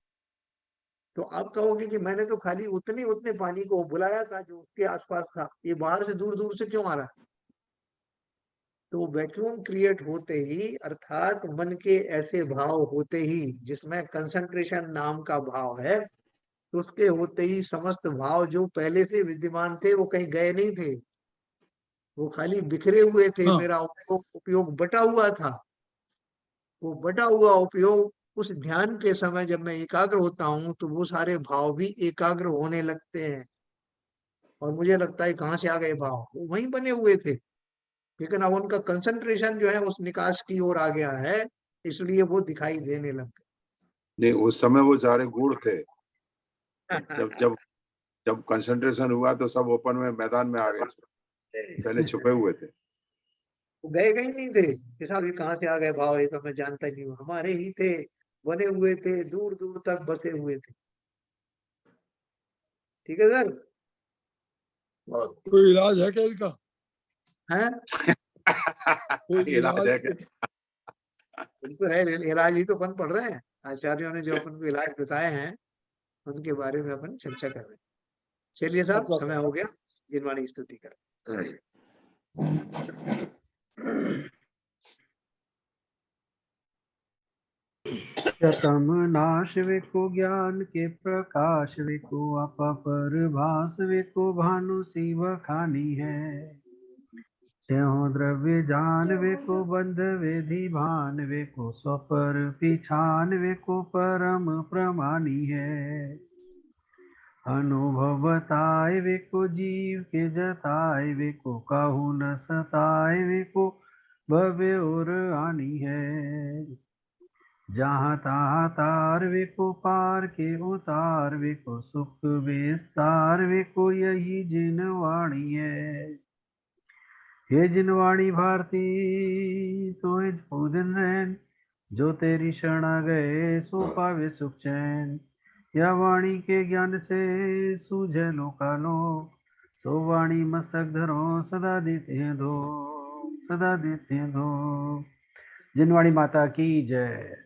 तो आप कहोगे कि मैंने तो खाली उतने पानी को बुलाया था जो उसके आसपास था, ये बाहर से दूर दूर से क्यों आ रहा है? तो वैक्यूम क्रिएट होते ही, अर्थात मन के ऐसे भाव होते ही जिसमें कंसंट्रेशन नाम का भाव है, तो उसके होते ही समस्त भाव जो पहले से विद्यमान थे वो कहीं गए नहीं थे, वो खाली बिखरे हुए थे। हाँ, मेरा उपयोग बटा हुआ था। वो बटा हुआ उपयोग उस ध्यान के समय जब मैं एकाग्र होता हूँ, तो वो सारे भाव भी एकाग्र होने लगते हैं। और मुझे लगता है कहाँ से आ गए भाव, वो वहीं बने हुए थे, लेकिन अब उनका कंसंट्रेशन जो है उस निकास की ओर आ गया है, इसलिए वो दिखाई देने लग नहीं, उस समय वो सारे गुण थे, गए। जब जब जब कंसंट्रेशन हुआ तो सब ओपन में मैदान में आ गए, पहले छुपे हुए थे। वो गए कहीं नहीं थे कि साहब ये कहाँ से आ गए भाव, ये तो मैं जानता ही नहीं हूँ, हमारे ही थे, बने हुए थे, दूर दूर तक बसे हुए थे। ठीक है सर। बहुत कोई इलाज है क्या इसका? हैं? कोई इलाज है इलाज? क्या? बिल्कुल है, इलाज ही तो अपन पढ़ रहे हैं। आचार्यों ने जो अपन को इलाज बताए हैं, उनके बारे में अपन चर्चा कर रहे हैं। चलिए साहब, अच्छा समय सर। हो गया, जिनवाणी स्तुति कर। शतम नाश विको ज्ञान के प्रकाश विको अपर भास विको भानु शिव खानी है। स्यों द्रव्य जान विको बंध विधि भान विको स्वपर पिछान विको परम प्रमानी है। अनुभव बताए विको जीव के जताए विको कहू न सताए विको भव्य और आनी है। जहाँ तहाँ तार विको पार के उतार विको सुख विस्तार विको यही जिनवाणी है। हे जिनवाणी भारती तो पूजन रैन, जो तेरी शरण गए सो पावे सुख चैन। या वाणी के ज्ञान से सूझे लोकालो, सो वाणी मस्तक धरो सदा देते हैं दो, सदा देते हैं दो। जिनवाणी माता की जय।